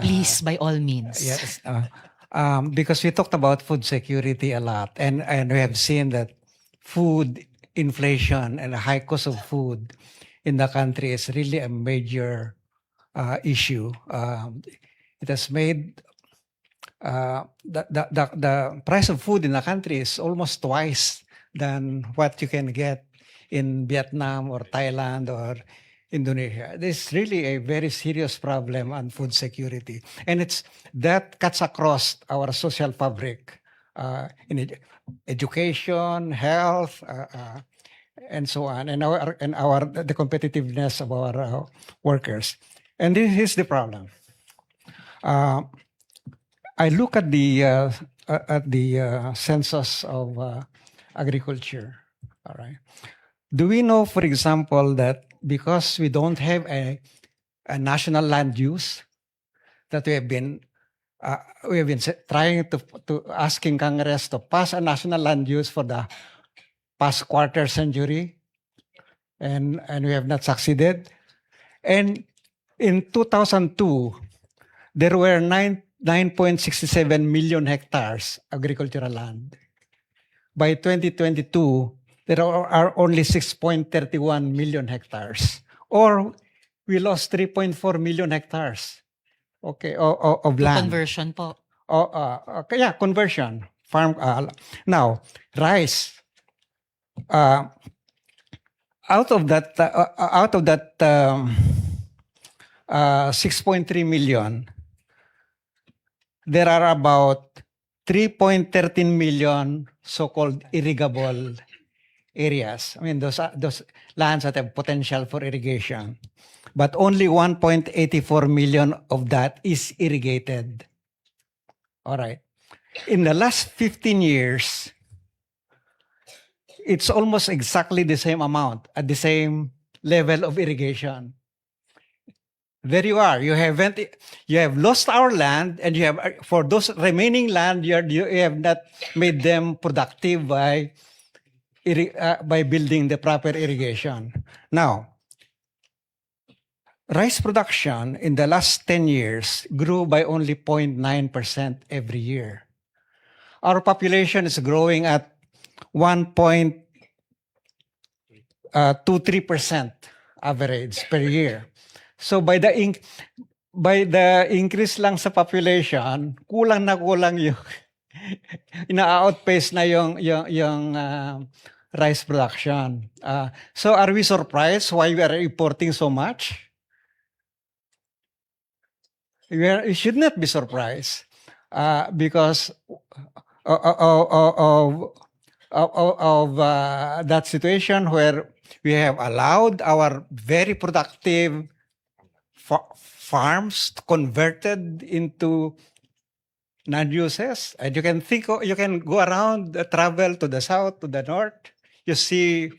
Please, by all means. Yes. Because we talked about food security a lot, and we have seen that food inflation and the high cost of food in the country is really a major issue. It has made the price of food in the country is almost twice than what you can get in Vietnam or Thailand or Indonesia. This is really a very serious problem on food security, and that cuts across our social fabric in education, health, and so on, and the competitiveness of our workers. And this is the problem. I look at the census of agriculture. All right. Do we know, for example, that because we don't have a national land use, that we have been trying to asking Congress to pass a national land use for the past quarter century, and we have not succeeded. And in 2002, there were 9.67 million hectares agricultural land. By 2022, there are only 6.31 million hectares, or we lost 3.4 million hectares. Okay, of land. Conversion po. Conversion. Farm. Now, rice. Out of that 6.3 million, there are about 3.13 million so-called irrigable areas. I mean, those lands that have potential for irrigation. But only 1.84 million of that is irrigated. All right. In the last 15 years, it's almost exactly the same amount at the same level of irrigation. There you are. You have lost our land, and you have, for those remaining land, you have not made them productive by building the proper irrigation. Now, rice production in the last 10 years grew by only 0.9% every year. Our population is growing at 1.23% average per year. So by the increase lang sa population, kulang yung ina-outpace na yung rice production. So are we surprised why we are importing so much? We should not be surprised because of that situation where we have allowed our very productive farms converted into non-uses. And you can go around, travel to the south, to the north. You see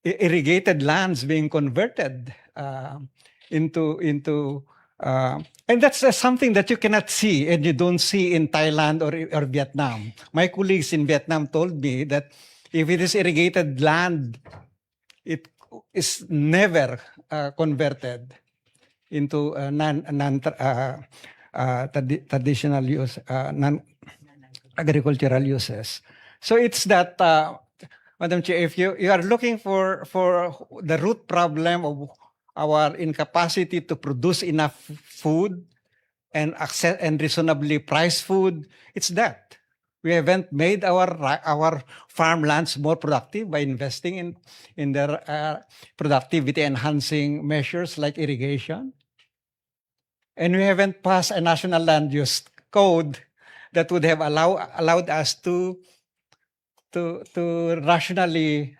irrigated lands being converted into and that's something that you cannot see and you don't see in Thailand or Vietnam. My colleagues in Vietnam told me that if it is irrigated land, it is never converted into traditional use, non-agricultural uses. So it's that, Madam Chair, if you are looking for the root problem of our incapacity to produce enough food and access and reasonably priced food, it's that. We haven't made our farmlands more productive by investing in their productivity enhancing measures like irrigation. And we haven't passed a national land use code that would have allowed us to rationally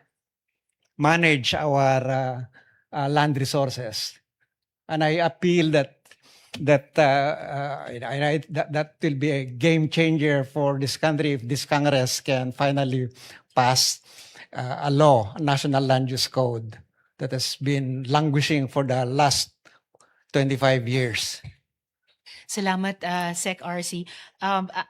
manage our land resources. And I appeal that will be a game changer for this country if this Congress can finally pass a national land use code that has been languishing for the last 25 years. Salamat, Sec RC.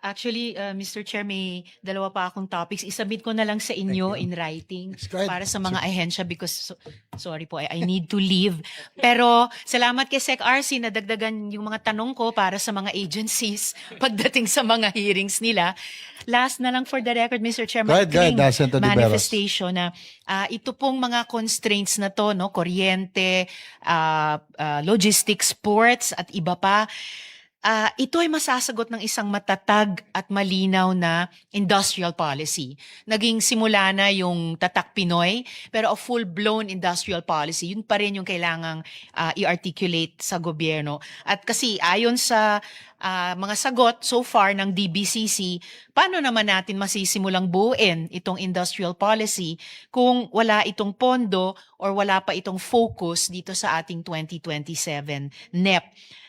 Actually, Mr. Chair, may dalawa pa akong topics. Isubmit ko na lang sa inyo in writing Yes, go ahead. para sa mga ahensya because, sorry po, I need to leave. Pero salamat kay Sec RC na dagdagan yung mga tanong ko para sa mga agencies pagdating sa mga hearings nila. Last na lang for the record, Mr. Chair, Go ahead, maikling Senator De Veros. manifestation na ito pong mga constraints na to, no, kuryente, logistics, ports at iba pa, ito ay masasagot ng isang matatag at malinaw na industrial policy. Naging simula na yung Tatak Pinoy, pero a full-blown industrial policy, yun pa rin yung kailangang i-articulate sa gobyerno. At kasi ayon sa mga sagot so far ng DBCC, paano naman natin masisimulang buuin itong industrial policy kung wala itong pondo or wala pa itong focus dito sa ating 2027 NEP?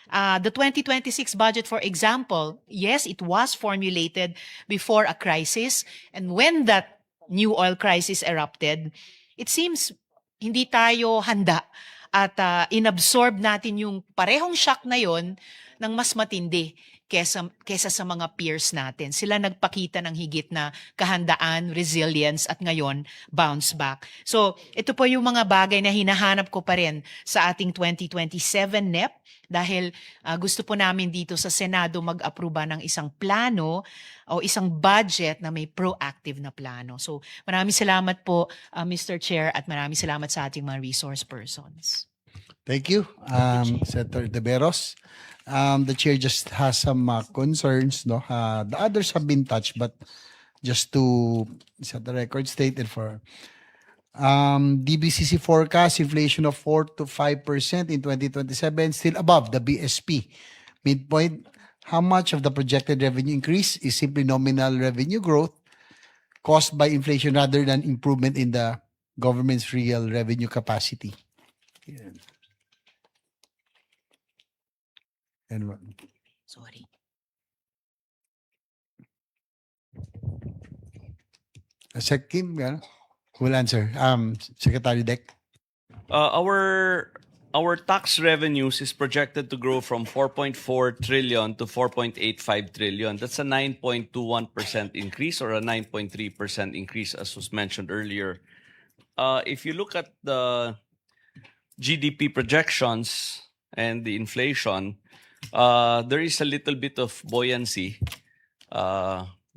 The 2026 budget, for example, yes, it was formulated before a crisis. And when that new oil crisis erupted, it seems hindi tayo handa at inabsorb natin yung parehong shock na yon ng mas matindi kesa sa mga peers natin. Sila nagpakita ng higit na kahandaan, resilience, at ngayon, bounce back. So, ito po yung mga bagay na hinahanap ko pa rin sa ating 2027 NEP dahil gusto po namin dito sa Senado mag-aproba ng isang plano o isang budget na may proactive na plano. So, maraming salamat po, Mr. Chair, at maraming salamat sa ating mga resource persons. Thank you, Senator De Veros. The chair just has some concerns. No, the others have been touched, but just to set the record stated for DBCC forecast inflation of 4 to 5% in 2027, still above the BSP midpoint. How much of the projected revenue increase is simply nominal revenue growth caused by inflation rather than improvement in the government's real revenue capacity? Yan. And what? Sorry. Sec Kim, will answer. Secretary Dec. Our tax revenues is projected to grow from 4.4 trillion to 4.85 trillion. That's a 9.21% increase or a 9.3% increase, as was mentioned earlier. If you look at the GDP projections and the inflation, there is a little bit of buoyancy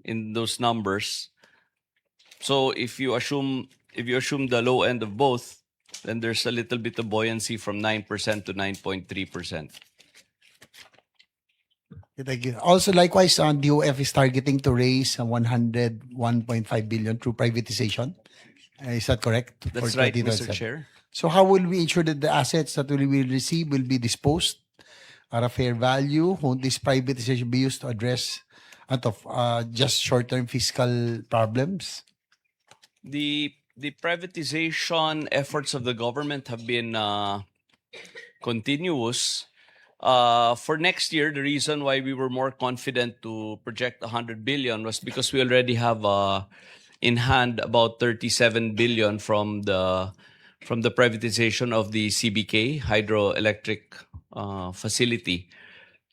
in those numbers. So if you assume the low end of both, then there's a little bit of buoyancy from 9% to 9.3%. Thank you. Also, likewise, DOF is targeting to raise 101.5 billion through privatization. Is that correct? That's For right, 2027? Mr. Chair. So how will we ensure that the assets that we will receive will be disposed at a fair value? Won't this privatization be used to address just short-term fiscal problems? The privatization efforts of the government have been continuous. For next year, the reason why we were more confident to project 100 billion was because we already have in hand about 37 billion from the privatization of the CBK hydroelectric facility.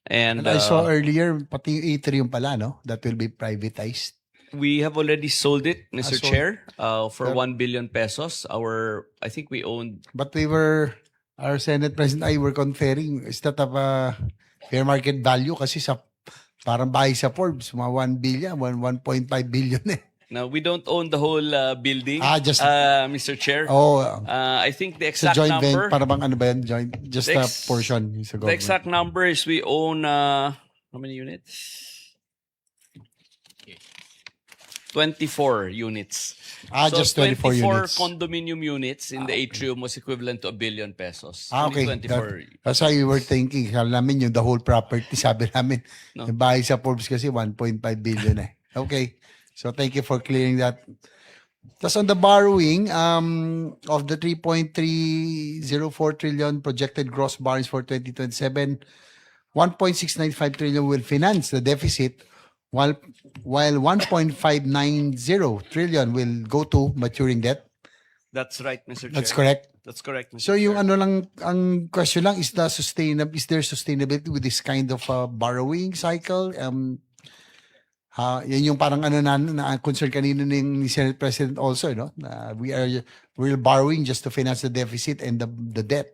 And I saw earlier, pati yung Atrium pala, no? That will be privatized. we have already sold it, Mr. sold. Chair, for Sir. 1 billion pesos. I think we owned. But our Senate President and I were conferring, is that of a fair market value? Kasi parang bahay sa Forbes, mga 1 billion, 1.5 billion eh. No, we don't own the whole building, Just, Mr. Chair. I think the sa exact joint number. para bang ano ba yan? Joint, just The a ex- portion sa The government. exact number is we own how many units? 24 units. So Just 24 units. condominium units in the atrium was equivalent to 1 billion pesos. Okay. Only 24. That's why we were thinking, sabi namin yung the whole property, sabi namin, No. yung bahay sa Forbes kasi 1.5 billion eh. Okay. So thank you for clearing that. Tapos on the borrowing, of the 3.304 trillion projected gross borrowings for 2027, 1.695 trillion will finance the deficit, while 1.590 trillion will go to maturing debt. That's right, Mr. Chair. That's correct. That's correct, Mr. So yung Chair. ano lang, ang question lang, is there sustainability with this kind of borrowing cycle? Yan yung parang ano na concern kanina ni Senate President also, no? We're borrowing just to finance the deficit and the debt.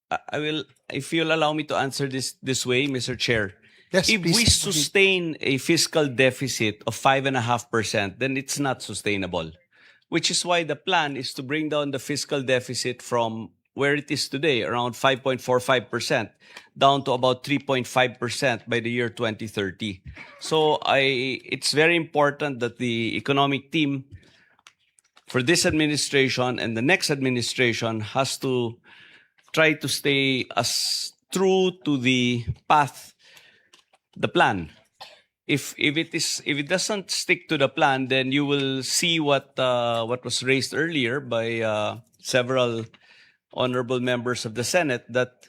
I will, if you'll allow me to answer this way, Mr. Chair. Yes, If we please. sustain a fiscal deficit of 5.5%, then it's not sustainable. Which is why the plan is to bring down the fiscal deficit from where it is today, around 5.45%, down to about 3.5% by the year 2030. So it's very important that the economic team for this administration and the next administration has to try to stay as true to the path, the plan. If it doesn't stick to the plan, then you will see what was raised earlier by several honorable members of the Senate, that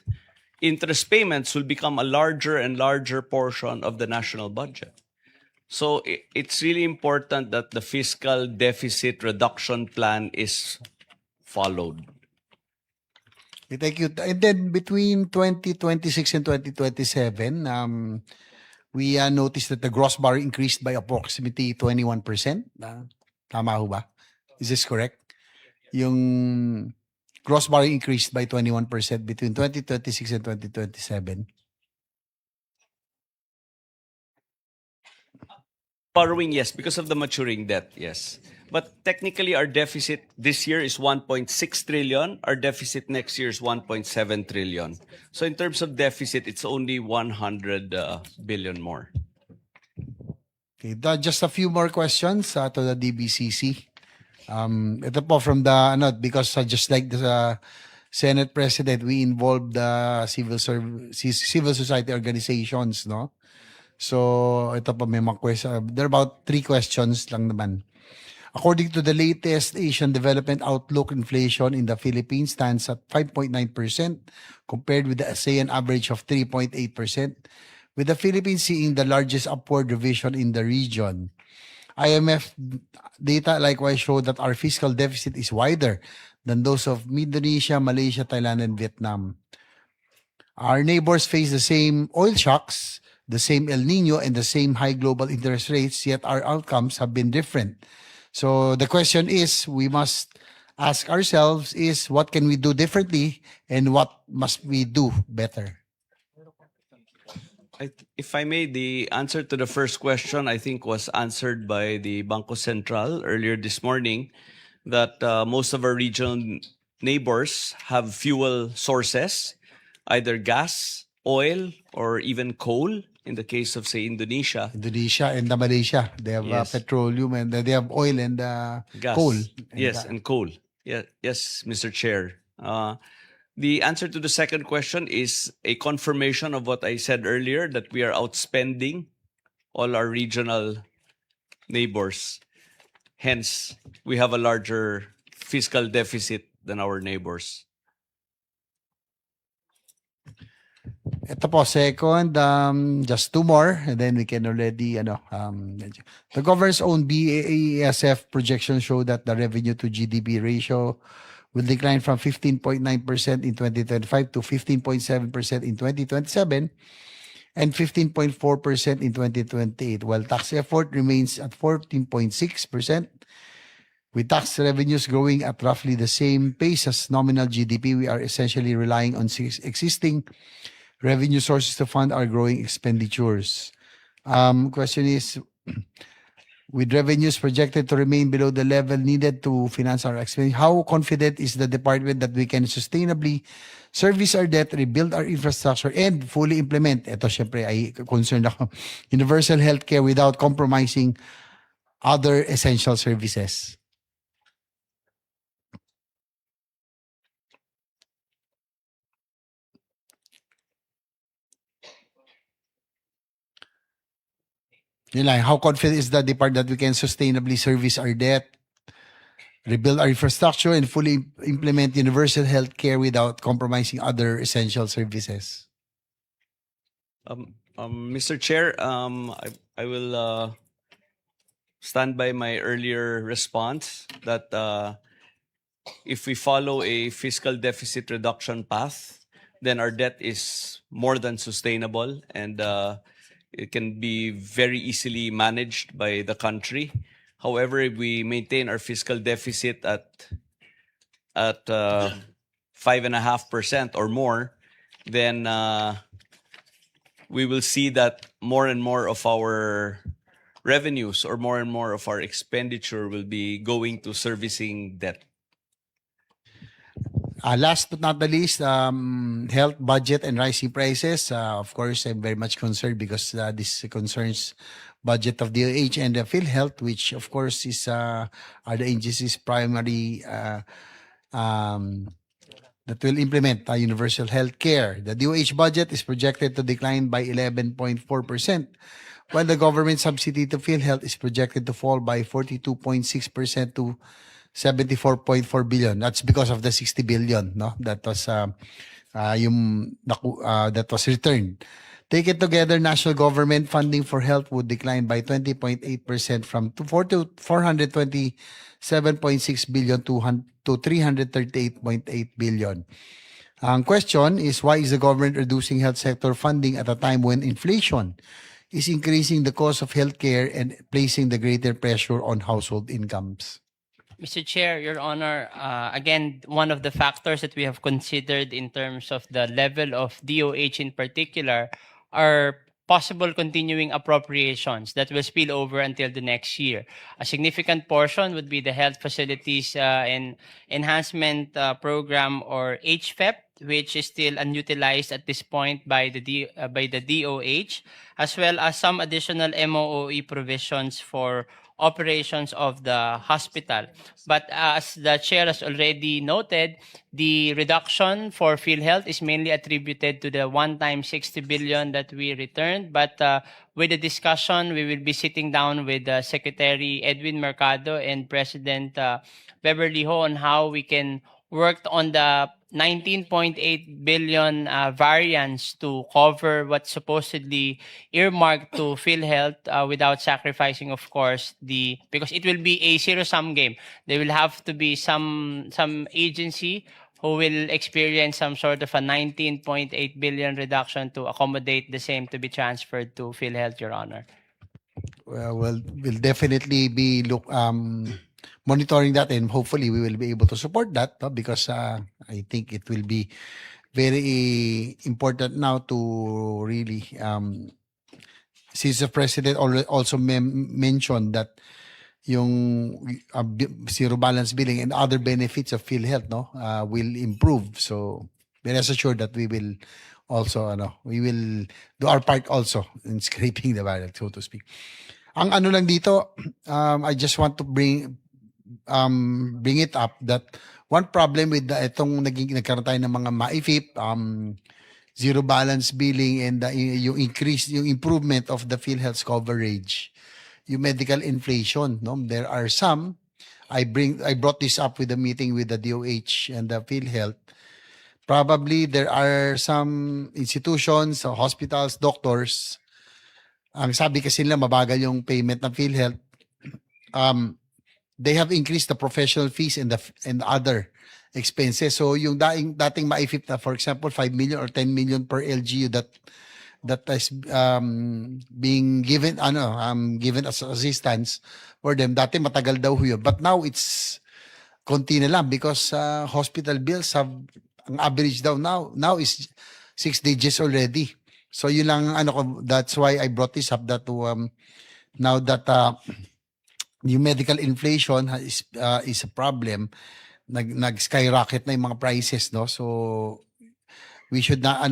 interest payments will become a larger and larger portion of the national budget. So it's really important that the fiscal deficit reduction plan is followed. Okay, thank you. And then between 2026 and 2027, we noticed that the gross borrowing increased by approximately 21%. Tama ho ba? Is this correct? Yung gross borrowing increased by 21% between 2026 and 2027. Borrowing, yes, because of the maturing debt, yes. But technically, our deficit this year is 1.6 trillion. Our deficit next year is 1.7 trillion. So in terms of deficit, it's only 100 billion more. Okay, just a few more questions to the DBCC. Ito po from the, because just like the Senate President, we involved the civil society organizations, no? So, ito po may mga question. There are about 3 questions lang naman. According to the latest Asian Development Outlook, inflation in the Philippines stands at 5.9% compared with the ASEAN average of 3.8%, with the Philippines seeing the largest upward revision in the region. IMF data likewise show that our fiscal deficit is wider than those of Indonesia, Malaysia, Thailand, and Vietnam. Our neighbors face the same oil shocks, the same El Nino, and the same high global interest rates, yet our outcomes have been different. So the question is, we must ask ourselves is, what can we do differently and what must we do better? If I may, the answer to the first question, I think, was answered by the Bangko Sentral earlier this morning, that most of our regional neighbors have fuel sources, either gas, oil, or even coal. In the case of, say, Indonesia And Malaysia, they have Yes. petroleum and they have oil and gas. coal. Yes, and coal. Yeah, yes, Mr. Chair. The answer to the second question is a confirmation of what I said earlier, that we are outspending all our regional neighbors. Hence, we have a larger fiscal deficit than our neighbors. Ito po, second, just 2 more, and then we can already, the government's own BASF projections show that the revenue to GDP ratio will decline from 15.9% in 2025 to 15.7% in 2027 and 15.4% in 2028, while tax effort remains at 14.6%. With tax revenues growing at roughly the same pace as nominal GDP, we are essentially relying on existing revenue sources to fund our growing expenditures. Question is, with revenues projected to remain below the level needed to finance our expenditure, how confident is the department that we can sustainably service our debt, rebuild our infrastructure, and fully implement, ito syempre ay concerned ako, universal healthcare without compromising other essential services? Yun lang, how confident is the department that we can sustainably service our debt, rebuild our infrastructure, and fully implement universal health care without compromising other essential services? Mr. Chair, I will stand by my earlier response that if we follow a fiscal deficit reduction path, then our debt is more than sustainable, and it can be very easily managed by the country. However, if we maintain our fiscal deficit at 5.5% or more, then we will see that more and more of our revenues or more and more of our expenditure will be going to servicing debt. Last but not the least, health budget and rising prices. Of course, I'm very much concerned because this concerns budget of DOH and PhilHealth, which of course is are the agencies primary that will implement universal health care. The DOH budget is projected to decline by 11.4%, while the government subsidy to PhilHealth is projected to fall by 42.6% to 74.4 billion. That's because of the 60 billion, no? That was that was returned. Taken together, national government funding for health would decline by 20.8% from 427.6 billion to 338.8 billion. Ang question is, why is the government reducing health sector funding at a time when inflation is increasing the cost of healthcare and placing the greater pressure on household incomes? Mr. Chair, Your Honor, again, one of the factors that we have considered in terms of the level of DOH in particular are possible continuing appropriations that will spill over until the next year. A significant portion would be the Health Facilities and Enhancement Program, or HFEP, which is still unutilized at this point by the DOH, as well as some additional MOOE provisions for operations of the hospital. But as the chair has already noted, the reduction for PhilHealth is mainly attributed to the one-time 60 billion that we returned. But with the discussion, we will be sitting down with Secretary Edwin Mercado and President Beverly Ho on how we can work on the 19.8 billion variance to cover what's supposedly earmarked to PhilHealth without sacrificing, of course, because it will be a zero-sum game. There will have to be some agency who will experience some sort of a 19.8 billion reduction to accommodate the same to be transferred to PhilHealth, Your Honor. Well, we'll definitely be monitoring that, and hopefully we will be able to support that, no? Because I think it will be very important now to really, since the president also mentioned that yung zero balance billing and other benefits of PhilHealth, no, will improve. So rest assured that we will also, we will do our part also in scraping the barrel, so to speak. Ang ano lang dito, I just want to bring it up that one problem with itong nagkaroon tayo ng mga MAIFIP, zero balance billing, and yung improvement of the PhilHealth coverage, yung medical inflation, no? There are some, I brought this up with the meeting with the DOH and the PhilHealth. Probably there are some institutions, hospitals, doctors, ang sabi kasi nila mabagal yung payment ng PhilHealth. They have increased the professional fees and other expenses. So yung dating MAIFIP na, for example, 5 million or 10 million per LGU that is being given given as assistance for them, dati matagal daw yun. But now it's konti na lang because hospital bills have, ang average daw now is 6 digits already. So yun lang that's why I brought this up, that now that yung medical inflation is a problem, nag-skyrocket na yung mga prices, no? So we should not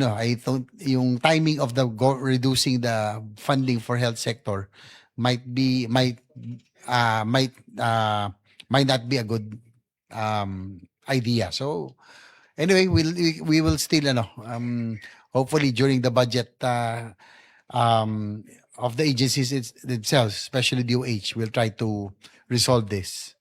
yung timing of the reducing the funding for health sector might not be a good idea. So anyway, we will still hopefully during the budget of the agencies themselves, especially DOH, will try to resolve this.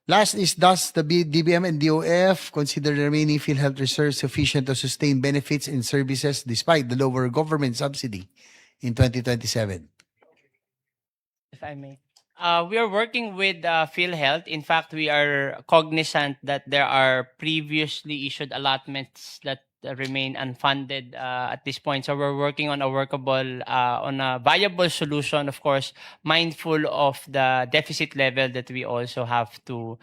Last is, does the DBM and DOF consider the remaining PhilHealth reserves sufficient to sustain benefits and services despite the lower government subsidy in 2027? If I may. We are working with PhilHealth. In fact, we are cognizant that there are previously issued allotments that remain unfunded at this point. So we're working on a workable, on a viable solution, of course, mindful of the deficit level that we also have to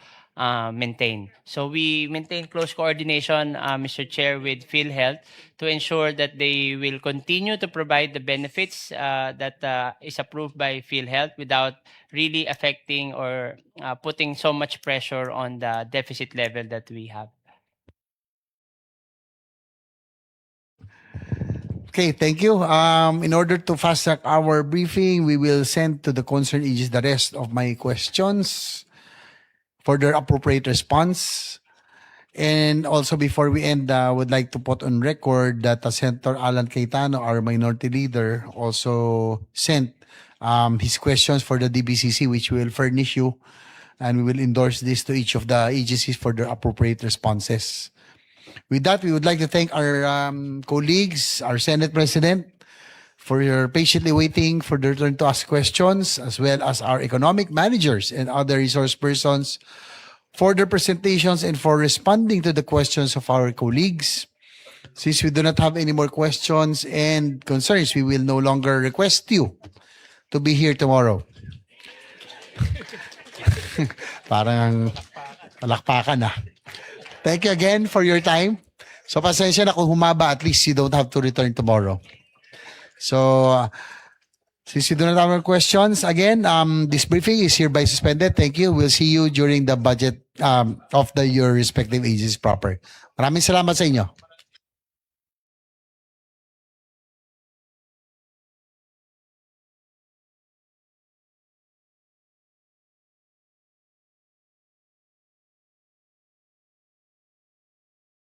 maintain. So we maintain close coordination, Mr. Chair, with PhilHealth to ensure that they will continue to provide the benefits that is approved by PhilHealth without really affecting or putting so much pressure on the deficit level that we have. Okay, thank you. In order to fast track our briefing, we will send to the concerned agencies the rest of my questions for their appropriate response. And also, before we end, I would like to put on record that Senator Alan Cayetano, our minority leader, also sent his questions for the DBCC, which we will furnish you, and we will endorse this to each of the agencies for their appropriate responses. With that, we would like to thank our colleagues, our Senate President, for your patiently waiting for their turn to ask questions, as well as our economic managers and other resource persons for their presentations and for responding to the questions of our colleagues. Since we do not have any more questions and concerns, we will no longer request you to be here tomorrow. Parang palakpakan na. Thank you again for your time. So pasensya na kung humaba, at least you don't have to return tomorrow. So since you do not have more questions, again, this briefing is hereby suspended. Thank you. We'll see you during the budget of your respective agencies proper. Maraming salamat sa inyo.